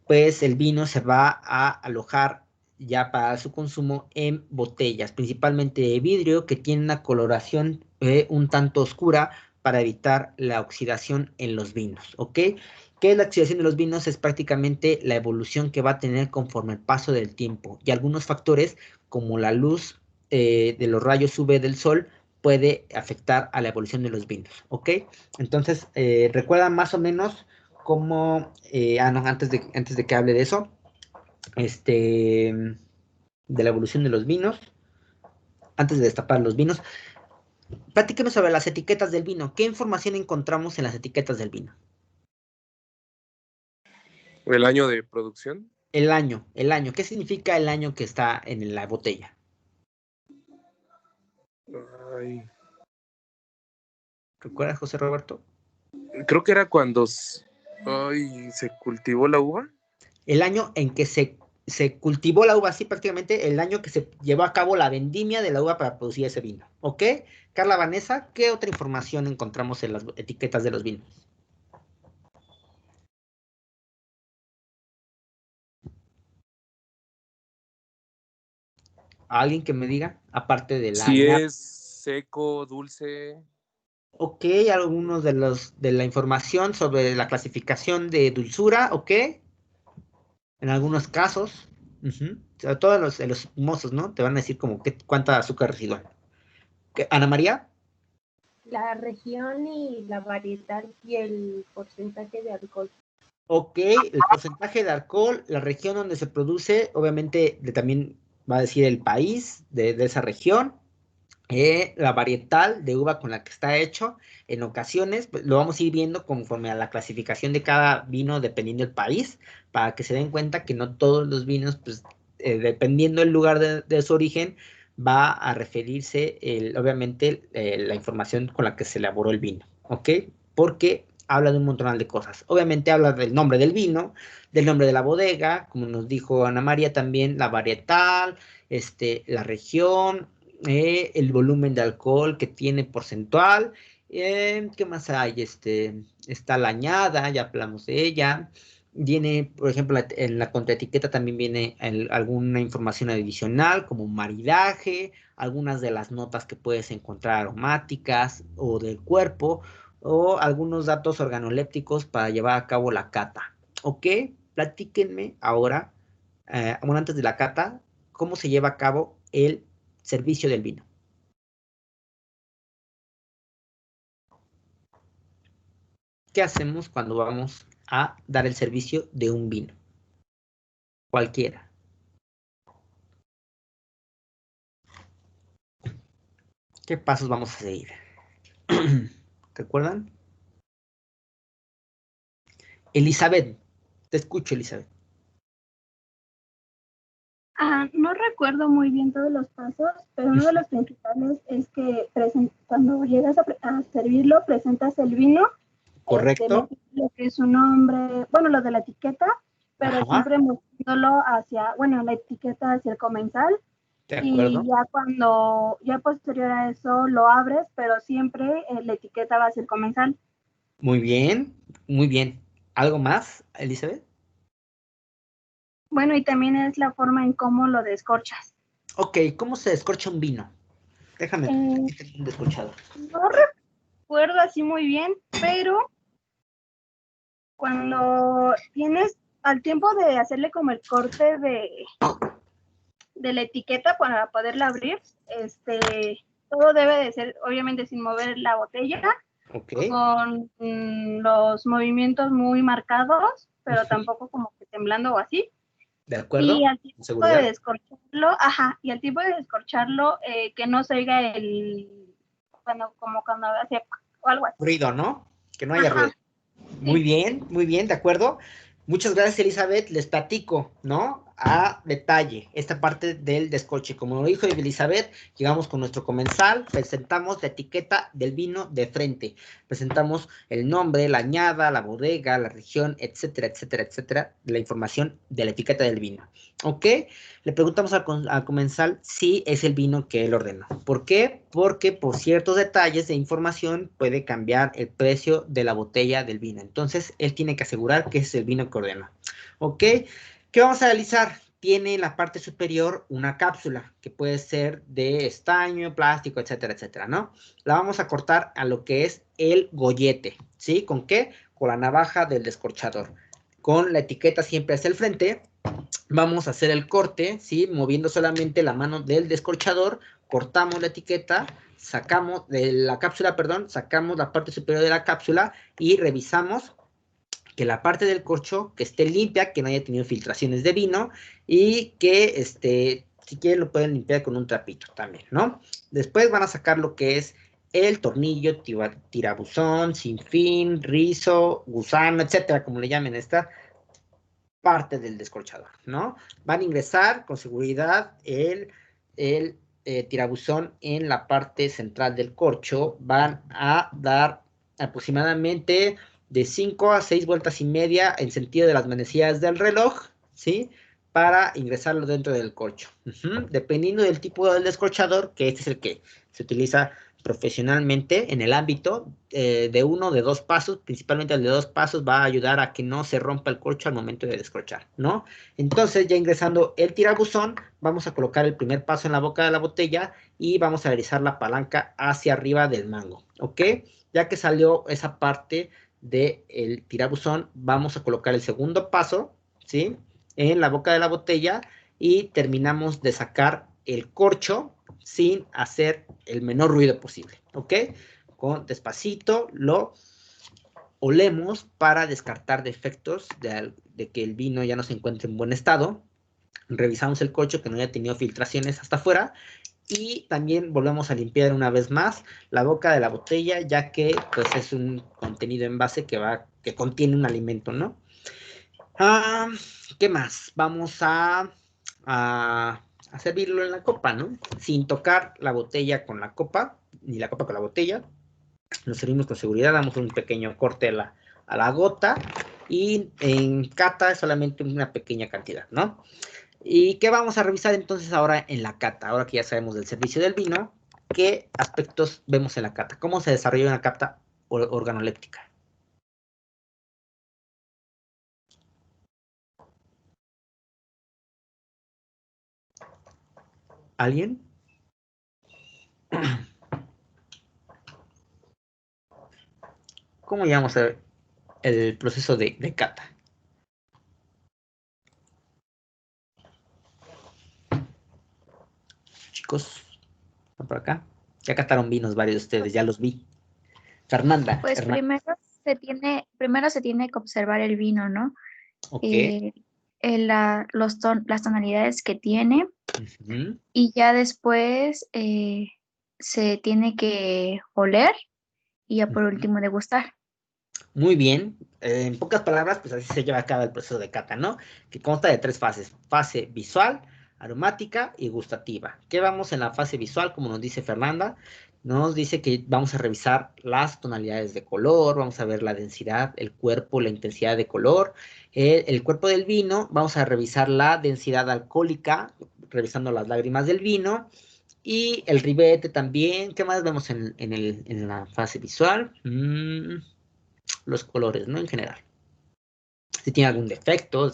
pues el vino se va a alojar ya para su consumo en botellas, principalmente de vidrio, que tiene una coloración un tanto oscura para evitar la oxidación en los vinos, ¿ok? ¿Qué es la oxidación de los vinos? Es prácticamente la evolución que va a tener conforme el paso del tiempo y algunos factores como la luz de los rayos UV del sol puede afectar a la evolución de los vinos, ¿ok? Entonces, recuerda más o menos cómo, no, antes de que hable de eso, de la evolución de los vinos, antes de destapar los vinos, platíquenos sobre las etiquetas del vino. ¿Qué información encontramos en las etiquetas del vino? ¿El año de producción? El año. ¿Qué significa el año que está en la botella? Ay. ¿Recuerdas, José Roberto? Creo que era cuando se cultivó la uva. El año en que se cultivó la uva, sí, prácticamente el año que se llevó a cabo la vendimia de la uva para producir ese vino. ¿Ok? Carla Vanessa, ¿qué otra información encontramos en las etiquetas de los vinos? ¿Alguien que me diga? Aparte de la... Si es seco, dulce. Ok, algunos de la información sobre la clasificación de dulzura, ok. En algunos casos, sobre todo en los espumosos, ¿no? Te van a decir como cuánta azúcar residual. Ana María. La región y la variedad y el porcentaje de alcohol. Ok, el porcentaje de alcohol, la región donde se produce, obviamente también va a decir el país de esa región. la varietal de uva con la que está hecho. En ocasiones pues, lo vamos a ir viendo conforme a la clasificación de cada vino dependiendo del país, para que se den cuenta que no todos los vinos, pues, dependiendo del lugar de su origen, va a referirse, obviamente, la información con la que se elaboró el vino, ¿ok? Porque habla de un montón de cosas. Obviamente habla del nombre del vino, del nombre de la bodega, como nos dijo Ana María también, la varietal, la región, el volumen de alcohol que tiene porcentual. ¿Qué más hay? Está la añada, ya hablamos de ella. Viene, por ejemplo, en la contraetiqueta también viene alguna información adicional, como un maridaje, algunas de las notas que puedes encontrar aromáticas o del cuerpo, o algunos datos organolépticos para llevar a cabo la cata. ¿Ok? Platíquenme ahora, bueno, antes de la cata, cómo se lleva a cabo el servicio del vino. ¿Qué hacemos cuando vamos a dar el servicio de un vino? Cualquiera. ¿Qué pasos vamos a seguir? ¿Recuerdan? Elizabeth, te escucho, Elizabeth. No recuerdo muy bien todos los pasos, pero uno de los principales es que cuando llegas a servirlo, presentas el vino. Correcto. Lo que es su nombre, bueno, lo de la etiqueta, pero siempre mostrándolo hacia, bueno, la etiqueta hacia el comensal. De acuerdo. Y ya posterior a eso lo abres, pero siempre la etiqueta va hacia el comensal. Muy bien, muy bien. ¿Algo más, Elizabeth? Bueno, y también es la forma en cómo lo descorchas. Ok, ¿cómo se descorcha un vino? Déjame un descorchador. No recuerdo así muy bien, pero cuando tienes, al tiempo de hacerle como el corte de la etiqueta para poderla abrir, todo debe de ser, obviamente, sin mover la botella, con los movimientos muy marcados, pero tampoco como que temblando o así. ¿De acuerdo? Y al tiempo de descorcharlo, y al tiempo de descorcharlo, que no se oiga como cuando hace o algo así. Ruido, ¿no? Que no haya ruido. Muy bien, de acuerdo. Muchas gracias, Elizabeth. Les platico, ¿no? A detalle esta parte del descorche. Como lo dijo Elizabeth, llegamos con nuestro comensal, presentamos la etiqueta del vino de frente, presentamos el nombre, la añada, la bodega, la región, etcétera, etcétera, etcétera, la información de la etiqueta del vino. ¿Ok? Le preguntamos al comensal si es el vino que él ordenó. ¿Por qué? Porque por ciertos detalles de información puede cambiar el precio de la botella del vino. Entonces, él tiene que asegurar que es el vino que ordenó. ¿Ok? ¿Qué vamos a realizar? Tiene en la parte superior una cápsula que puede ser de estaño, plástico, etcétera, etcétera, ¿no? La vamos a cortar a lo que es el gollete, ¿sí? ¿Con qué? Con la navaja del descorchador. Con la etiqueta siempre hacia el frente, vamos a hacer el corte, ¿sí? Moviendo solamente la mano del descorchador, cortamos la etiqueta, sacamos de la cápsula, perdón, sacamos la parte superior de la cápsula y revisamos que la parte del corcho que esté limpia, que no haya tenido filtraciones de vino y que, si quieren lo pueden limpiar con un trapito también, ¿no? Después van a sacar lo que es el tornillo, tirabuzón, sinfín, rizo, gusano, etcétera, como le llamen esta parte del descorchador, ¿no? Van a ingresar con seguridad el tirabuzón en la parte central del corcho, van a dar aproximadamente de 5 a 6 vueltas y media en sentido de las manecillas del reloj, ¿sí? Para ingresarlo dentro del corcho. Dependiendo del tipo del descorchador, que este es el que se utiliza profesionalmente en el ámbito de uno de dos pasos, principalmente el de dos pasos va a ayudar a que no se rompa el corcho al momento de descorchar, ¿no? Entonces, ya ingresando el tirabuzón, vamos a colocar el primer paso en la boca de la botella y vamos a realizar la palanca hacia arriba del mango, ¿ok? Ya que salió esa parte del tirabuzón, vamos a colocar el segundo paso, ¿sí? En la boca de la botella y terminamos de sacar el corcho sin hacer el menor ruido posible, ¿ok? Despacito lo olemos para descartar defectos de que el vino ya no se encuentre en buen estado. Revisamos el corcho que no haya tenido filtraciones hasta afuera Y también volvemos a limpiar una vez más la boca de la botella, ya que pues es un contenido envase que contiene un alimento, ¿no? ¿Qué más? Vamos a servirlo en la copa, ¿no? Sin tocar la botella con la copa, ni la copa con la botella. Lo servimos con seguridad, damos un pequeño corte a la gota, y en cata es solamente una pequeña cantidad, ¿no? ¿Y qué vamos a revisar entonces ahora en la cata? Ahora que ya sabemos del servicio del vino, ¿qué aspectos vemos en la cata? ¿Cómo se desarrolla una cata organoléptica? ¿Alguien? ¿Cómo llamamos el proceso de cata? Chicos, ¿están por acá? Ya cataron vinos varios de ustedes, ya los vi. Fernanda. Pues primero se tiene que observar el vino, ¿no? Ok. Las tonalidades que tiene, Ujú. y ya después se tiene que oler y ya por último degustar. Muy bien. En pocas palabras, pues así se lleva a cabo el proceso de cata, ¿no? Que consta de 3 fases. Fase visual, aromática y gustativa. ¿Qué vamos en la fase visual? Como nos dice Fernanda, nos dice que vamos a revisar las tonalidades de color, vamos a ver la densidad, el cuerpo, la intensidad de color, el cuerpo del vino, vamos a revisar la densidad alcohólica, revisando las lágrimas del vino, y el ribete también. ¿Qué más vemos en la fase visual? Los colores, ¿no? En general. Si tiene algún defecto,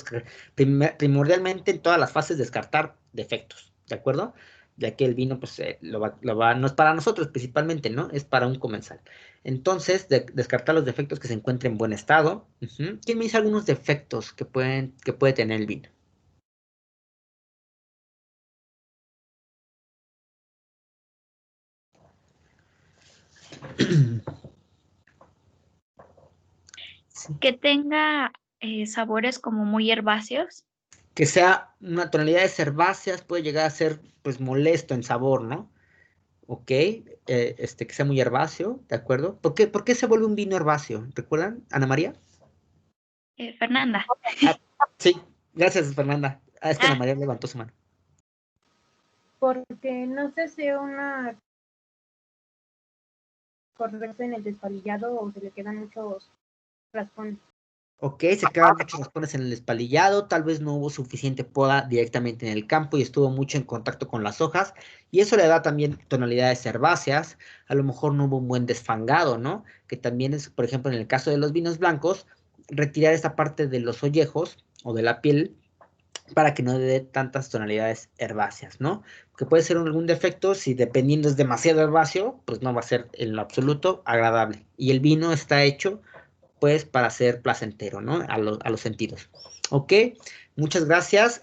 primordialmente en todas las fases descartar defectos, ¿de acuerdo? Ya que el vino, pues, no es para nosotros principalmente, ¿no? Es para un comensal. Entonces, descartar los defectos que se encuentren en buen estado. ¿Quién me dice algunos defectos que puede tener el vino? Que tenga sabores como muy herbáceos. Que sea una tonalidad de herbáceas, puede llegar a ser, pues, molesto en sabor, ¿no? Ok, que sea muy herbáceo, ¿de acuerdo? ¿Por qué se vuelve un vino herbáceo? ¿Recuerdan, Ana María? Fernanda. Sí, gracias, Fernanda. Es que Ana María levantó su mano. Porque no se hace una correcta en el despalillado o se le quedan muchos raspones. Ok, se quedan muchos raspones en el espalillado, tal vez no hubo suficiente poda directamente en el campo y estuvo mucho en contacto con las hojas, y eso le da también tonalidades herbáceas. A lo mejor no hubo un buen desfangado, ¿no? Que también es, por ejemplo, en el caso de los vinos blancos, retirar esa parte de los ollejos o de la piel para que no dé tantas tonalidades herbáceas, ¿no? Que puede ser algún defecto, si dependiendo es demasiado herbáceo, pues no va a ser en lo absoluto agradable. Y el vino está hecho, pues, para ser placentero, ¿no? A los sentidos. Ok, muchas gracias.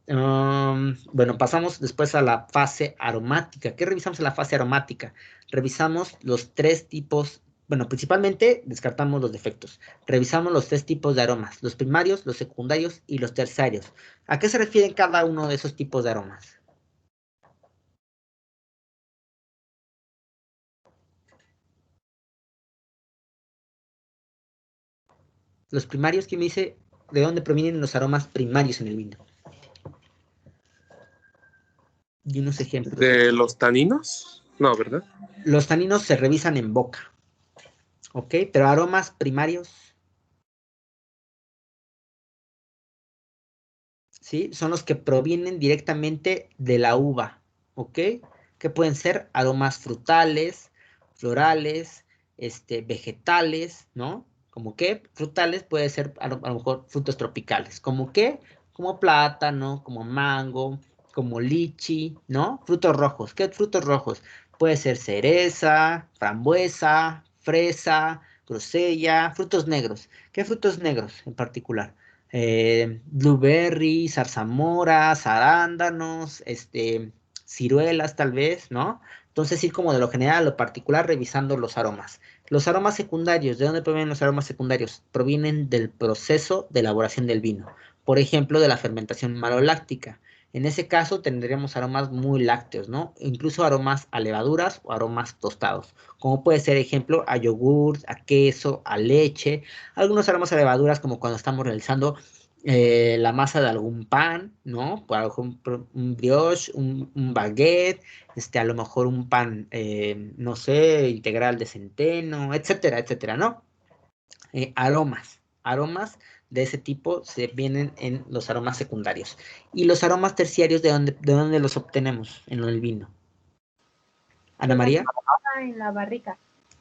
Bueno, pasamos después a la fase aromática. ¿Qué revisamos en la fase aromática? Revisamos los 3 tipos. Bueno, principalmente descartamos los defectos. Revisamos los 3 tipos de aromas, los primarios, los secundarios y los terciarios. ¿A qué se refieren cada uno de esos tipos de aromas? Los primarios, ¿quién me dice de dónde provienen los aromas primarios en el vino? Y unos ejemplos. ¿De los taninos? No, ¿verdad? Los taninos se revisan en boca. ¿Ok? Pero aromas primarios, ¿sí? Son los que provienen directamente de la uva. ¿Ok? Que pueden ser aromas frutales, florales, vegetales, ¿no? Como que frutales puede ser a lo mejor frutos tropicales. ¿Como qué? Como plátano, como mango, como lichi, ¿no? Frutos rojos. ¿Qué frutos rojos? Puede ser cereza, frambuesa, fresa, grosella, frutos negros. ¿Qué frutos negros en particular? Blueberry, zarzamoras, arándanos, ciruelas tal vez, ¿no? Entonces ir como de lo general a lo particular revisando los aromas. Los aromas secundarios, ¿de dónde provienen los aromas secundarios? Provienen del proceso de elaboración del vino. Por ejemplo, de la fermentación maloláctica. En ese caso tendríamos aromas muy lácteos, ¿no? Incluso aromas a levaduras o aromas tostados, como puede ser ejemplo a yogur, a queso, a leche, algunos aromas a levaduras como cuando estamos realizando la masa de algún pan, ¿no? Por ejemplo, un brioche, un baguette, a lo mejor un pan, no sé, integral de centeno, etcétera, etcétera, ¿no? Aromas de ese tipo se vienen en los aromas secundarios. Y los aromas terciarios, de dónde los obtenemos en el vino? Ana María. En la barrica.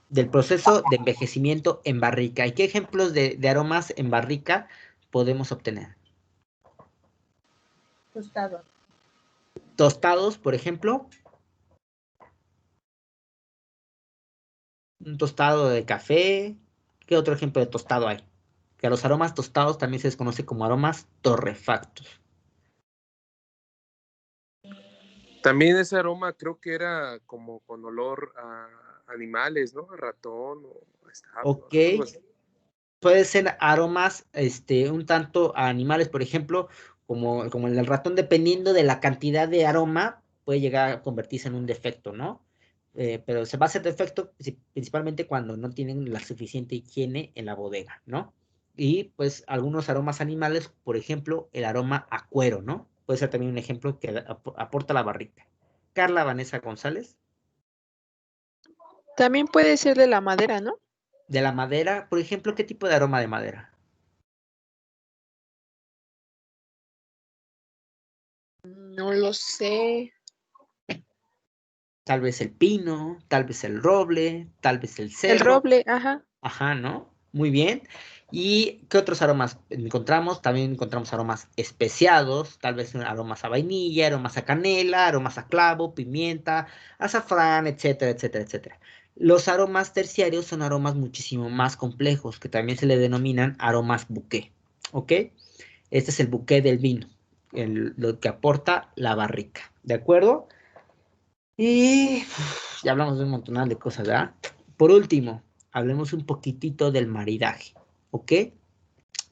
Del proceso de envejecimiento en barrica. ¿Y qué ejemplos de aromas en barrica podemos obtener? Tostado. Tostados, por ejemplo. Un tostado de café. ¿Qué otro ejemplo de tostado hay? Que a los aromas tostados también se les conoce como aromas torrefactos. También ese aroma creo que era como con olor a animales, ¿no? A ratón o a establo, Ok. algo así. Puede ser aromas, un tanto a animales, por ejemplo, como el del ratón, dependiendo de la cantidad de aroma, puede llegar a convertirse en un defecto, ¿no? Pero se va a hacer defecto principalmente cuando no tienen la suficiente higiene en la bodega, ¿no? Y pues algunos aromas animales, por ejemplo, el aroma a cuero, ¿no? Puede ser también un ejemplo que aporta la barrica. Carla Vanessa González. También puede ser de la madera, ¿no? De la madera, por ejemplo, ¿qué tipo de aroma de madera? No lo sé. Tal vez el pino, tal vez el roble, tal vez el El cedro. roble, ajá. Ajá, ¿no? Muy bien. ¿Y qué otros aromas encontramos? También encontramos aromas especiados, tal vez aromas a vainilla, aromas a canela, aromas a clavo, pimienta, azafrán, etcétera, etcétera, etcétera. Los aromas terciarios son aromas muchísimo más complejos, que también se le denominan aromas bouquet, ¿ok? Este es el bouquet del vino, lo que aporta la barrica, ¿de acuerdo? Y ya hablamos de un montón de cosas, ¿verdad? Por último, hablemos un poquitito del maridaje, ¿ok?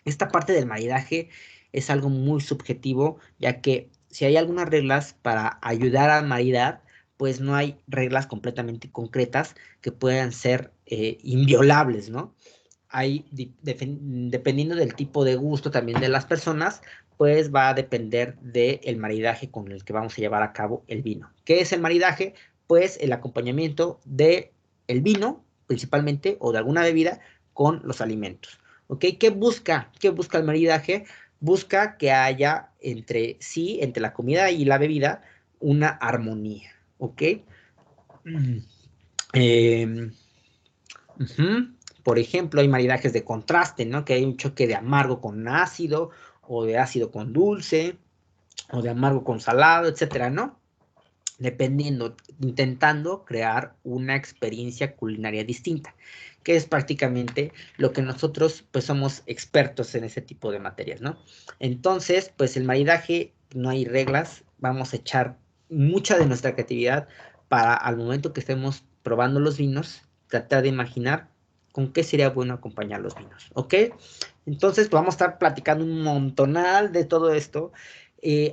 Esta parte del maridaje es algo muy subjetivo, ya que si hay algunas reglas para ayudar a maridar, pues no hay reglas completamente concretas que puedan ser inviolables, ¿no? Hay, dependiendo del tipo de gusto también de las personas, pues va a depender del maridaje con el que vamos a llevar a cabo el vino. ¿Qué es el maridaje? Pues el acompañamiento de el vino, principalmente, o de alguna bebida, con los alimentos. ¿Ok? ¿Qué busca? ¿Qué busca el maridaje? Busca que haya entre sí, entre la comida y la bebida, una armonía. ¿Ok? Por ejemplo, hay maridajes de contraste, ¿no? Que hay un choque de amargo con ácido, o de ácido con dulce, o de amargo con salado, etcétera, ¿no? Dependiendo, intentando crear una experiencia culinaria distinta, que es prácticamente lo que nosotros, pues, somos expertos en ese tipo de materias, ¿no? Entonces, pues, el maridaje, no hay reglas, vamos a echar mucha de nuestra creatividad para al momento que estemos probando los vinos, tratar de imaginar con qué sería bueno acompañar los vinos, ¿ok? Entonces, pues, vamos a estar platicando un montonal de todo esto.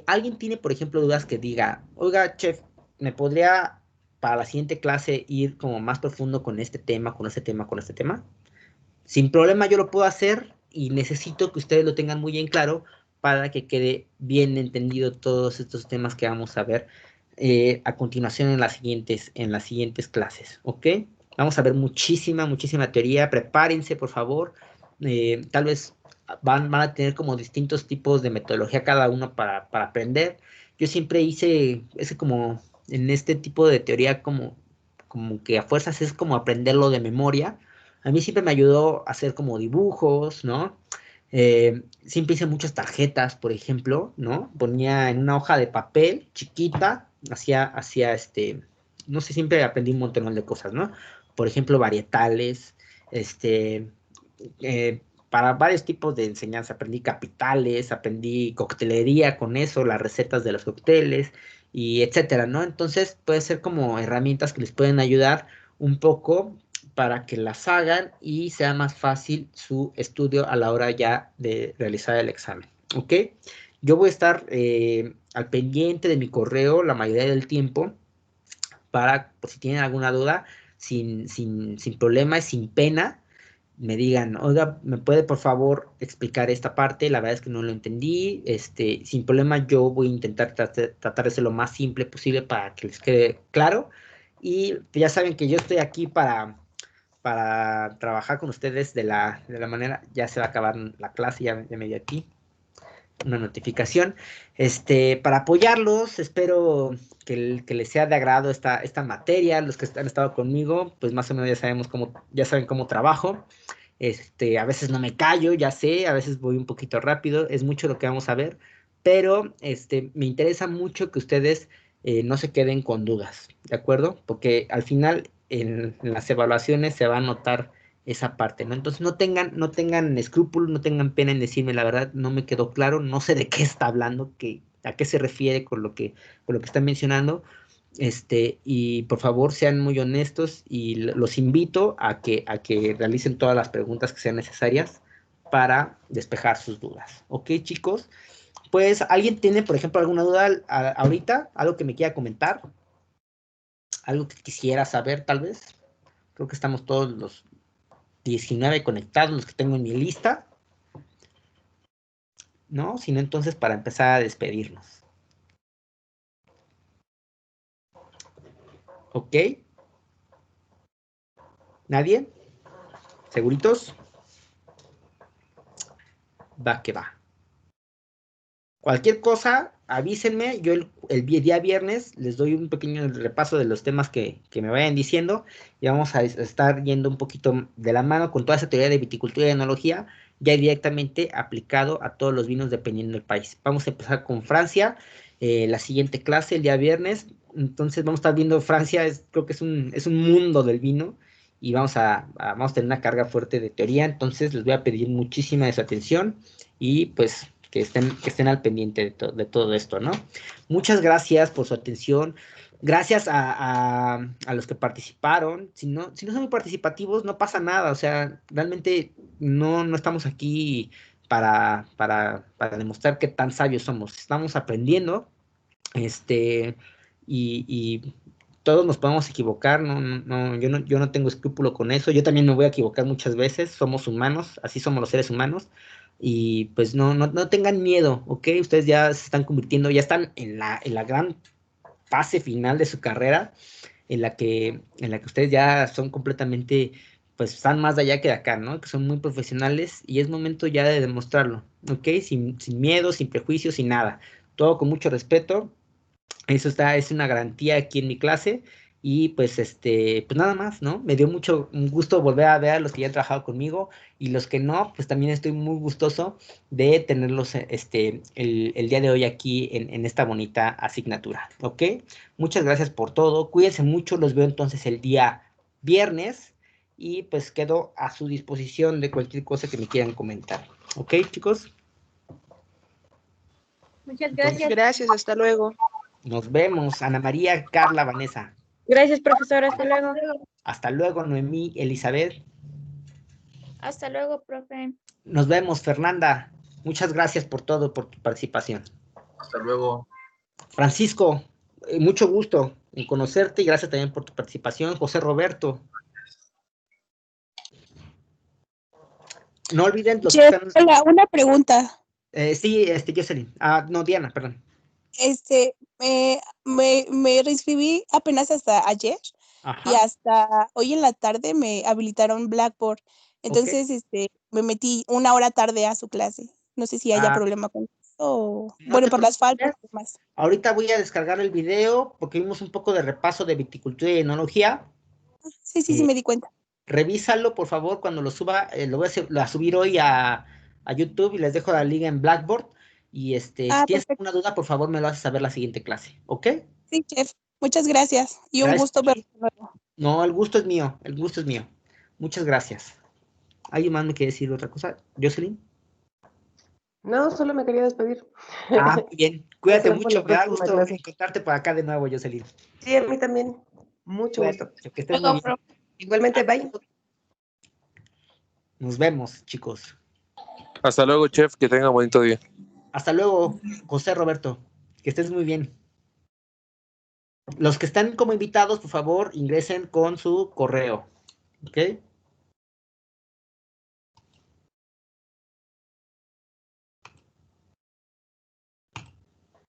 ¿Alguien tiene, por ejemplo, dudas que diga, oiga, chef, ¿me podría para la siguiente clase ir como más profundo con este tema, con este tema, con este tema? Sin problema yo lo puedo hacer y necesito que ustedes lo tengan muy en claro para que quede bien entendido todos estos temas que vamos a ver a continuación en las siguientes clases, ¿ok? Vamos a ver muchísima teoría, prepárense por favor, tal vez van a tener como distintos tipos de metodología cada uno para aprender. Yo siempre hice ese como, en este tipo de teoría como que a fuerzas es como aprenderlo de memoria. A mí siempre me ayudó a hacer como dibujos, ¿no? Siempre hice muchas tarjetas, por ejemplo, ¿no? Ponía en una hoja de papel chiquita, hacía no sé, siempre aprendí un montón de cosas, ¿no? Por ejemplo, varietales, para varios tipos de enseñanza. Aprendí capitales, aprendí coctelería con eso, las recetas de los cócteles, y etcétera, ¿no? Entonces, puede ser como herramientas que les pueden ayudar un poco para que las hagan y sea más fácil su estudio a la hora ya de realizar el examen, ¿ok? Yo voy a estar al pendiente de mi correo la mayoría del tiempo para, por si tienen alguna duda, sin problema y sin pena, me digan, oiga, ¿me puede por favor explicar esta parte? La verdad es que no lo entendí, sin problema yo voy a intentar tratar de ser lo más simple posible para que les quede claro, y ya saben que yo estoy aquí para trabajar con ustedes de la manera, ya se va a acabar la clase, ya me dio aquí una notificación, para apoyarlos. Espero que les sea de agrado esta materia. Los que han estado conmigo, pues más o menos ya saben cómo trabajo. A veces no me callo, ya sé, a veces voy un poquito rápido, es mucho lo que vamos a ver, pero me interesa mucho que ustedes no se queden con dudas, ¿de acuerdo? Porque al final en las evaluaciones se va a notar esa parte, ¿no? Entonces no tengan escrúpulos, no tengan pena en decirme la verdad, no me quedó claro, no sé de qué está hablando, a qué se refiere con lo que está mencionando, y por favor sean muy honestos y los invito a que realicen todas las preguntas que sean necesarias para despejar sus dudas. ¿Ok, chicos? Pues, ¿alguien tiene, por ejemplo, alguna duda ahorita? ¿Algo que me quiera comentar? ¿Algo que quisiera saber, tal vez? Creo que estamos todos los 19 conectados, los que tengo en mi lista, ¿no? Si no, entonces para empezar a despedirnos. ¿Ok? ¿Nadie? ¿Seguritos? Va que va. Cualquier cosa, avísenme. Yo el día viernes les doy un pequeño repaso de los temas que me vayan diciendo, y vamos a estar yendo un poquito de la mano con toda esa teoría de viticultura y enología, ya directamente aplicado a todos los vinos dependiendo del país. Vamos a empezar con Francia, la siguiente clase el día viernes. Entonces vamos a estar viendo Francia, creo que es un mundo del vino, y vamos a tener una carga fuerte de teoría. Entonces les voy a pedir muchísima de su atención, y pues que estén al pendiente de todo esto, ¿no? Muchas gracias por su atención. Gracias a los que participaron. Si no son muy participativos, no pasa nada. O sea, realmente no estamos aquí para demostrar qué tan sabios somos. Estamos aprendiendo, y todos nos podemos equivocar. Yo no tengo escrúpulo con eso. Yo también me voy a equivocar muchas veces. Somos humanos, así somos los seres humanos. Y pues no tengan miedo, ¿ok? Ustedes ya se están convirtiendo, ya están en la gran fase final de su carrera, en la que ustedes ya son completamente, pues están más de allá que de acá, ¿no? Que son muy profesionales, y es momento ya de demostrarlo, ¿ok? Sin miedo, sin prejuicios, sin nada. Todo con mucho respeto. Eso es una garantía aquí en mi clase. Y pues pues nada más, ¿no? Me dio mucho gusto volver a ver a los que ya han trabajado conmigo, y los que no, pues también estoy muy gustoso de tenerlos el día de hoy aquí en esta bonita asignatura, ¿ok? Muchas gracias por todo, cuídense mucho, los veo entonces el día viernes, y pues quedo a su disposición de cualquier cosa que me quieran comentar, ¿ok, chicos? Muchas Entonces, gracias. Gracias, hasta luego. nos vemos, Ana María, Carla, Vanessa. Gracias, profesor. Hasta luego. Hasta luego, Noemí, Elizabeth. Hasta luego, profe. Nos vemos, Fernanda. Muchas gracias por todo, por tu participación. Hasta luego. Francisco, mucho gusto en conocerte, y gracias también por tu participación. José Roberto. No olviden los que Chef, están... hola, una pregunta. Sí, Jocelyn. No, Diana, perdón. Me reinscribí apenas hasta ayer y Ajá, hasta hoy en la tarde me habilitaron Blackboard. ok. Entonces, me metí una hora tarde a su clase. No sé si haya problema con eso o, No bueno, te por las faltas preocupes. y demás. Ahorita voy a descargar el video porque vimos un poco de repaso de viticultura y enología. Sí, me di cuenta. Revísalo, por favor, cuando lo suba. Lo voy a subir hoy a YouTube, y les dejo la liga en Blackboard. Y si tienes Perfecto. alguna duda, por favor, me lo haces saber la siguiente clase, ¿ok? Sí, chef. Muchas gracias y un Gracias a gusto verlo ti. de nuevo. No, el gusto es mío, el gusto es mío. Muchas gracias. ¿Alguien más me quiere decir otra cosa? ¿Jocelyn? No, solo me quería despedir. Muy bien. Cuídate Será por la mucho. Me da próxima gusto clase. encontrarte por acá de nuevo, Jocelyn. Sí, a mí también. Mucho Cuídate gusto. mucho, que estés muy bien. Igualmente, bye. Nos vemos, chicos. Hasta luego, chef, que tenga bonito día. Hasta luego, José Roberto. Que estés muy bien. Los que están como invitados, por favor, ingresen con su correo. ¿Ok?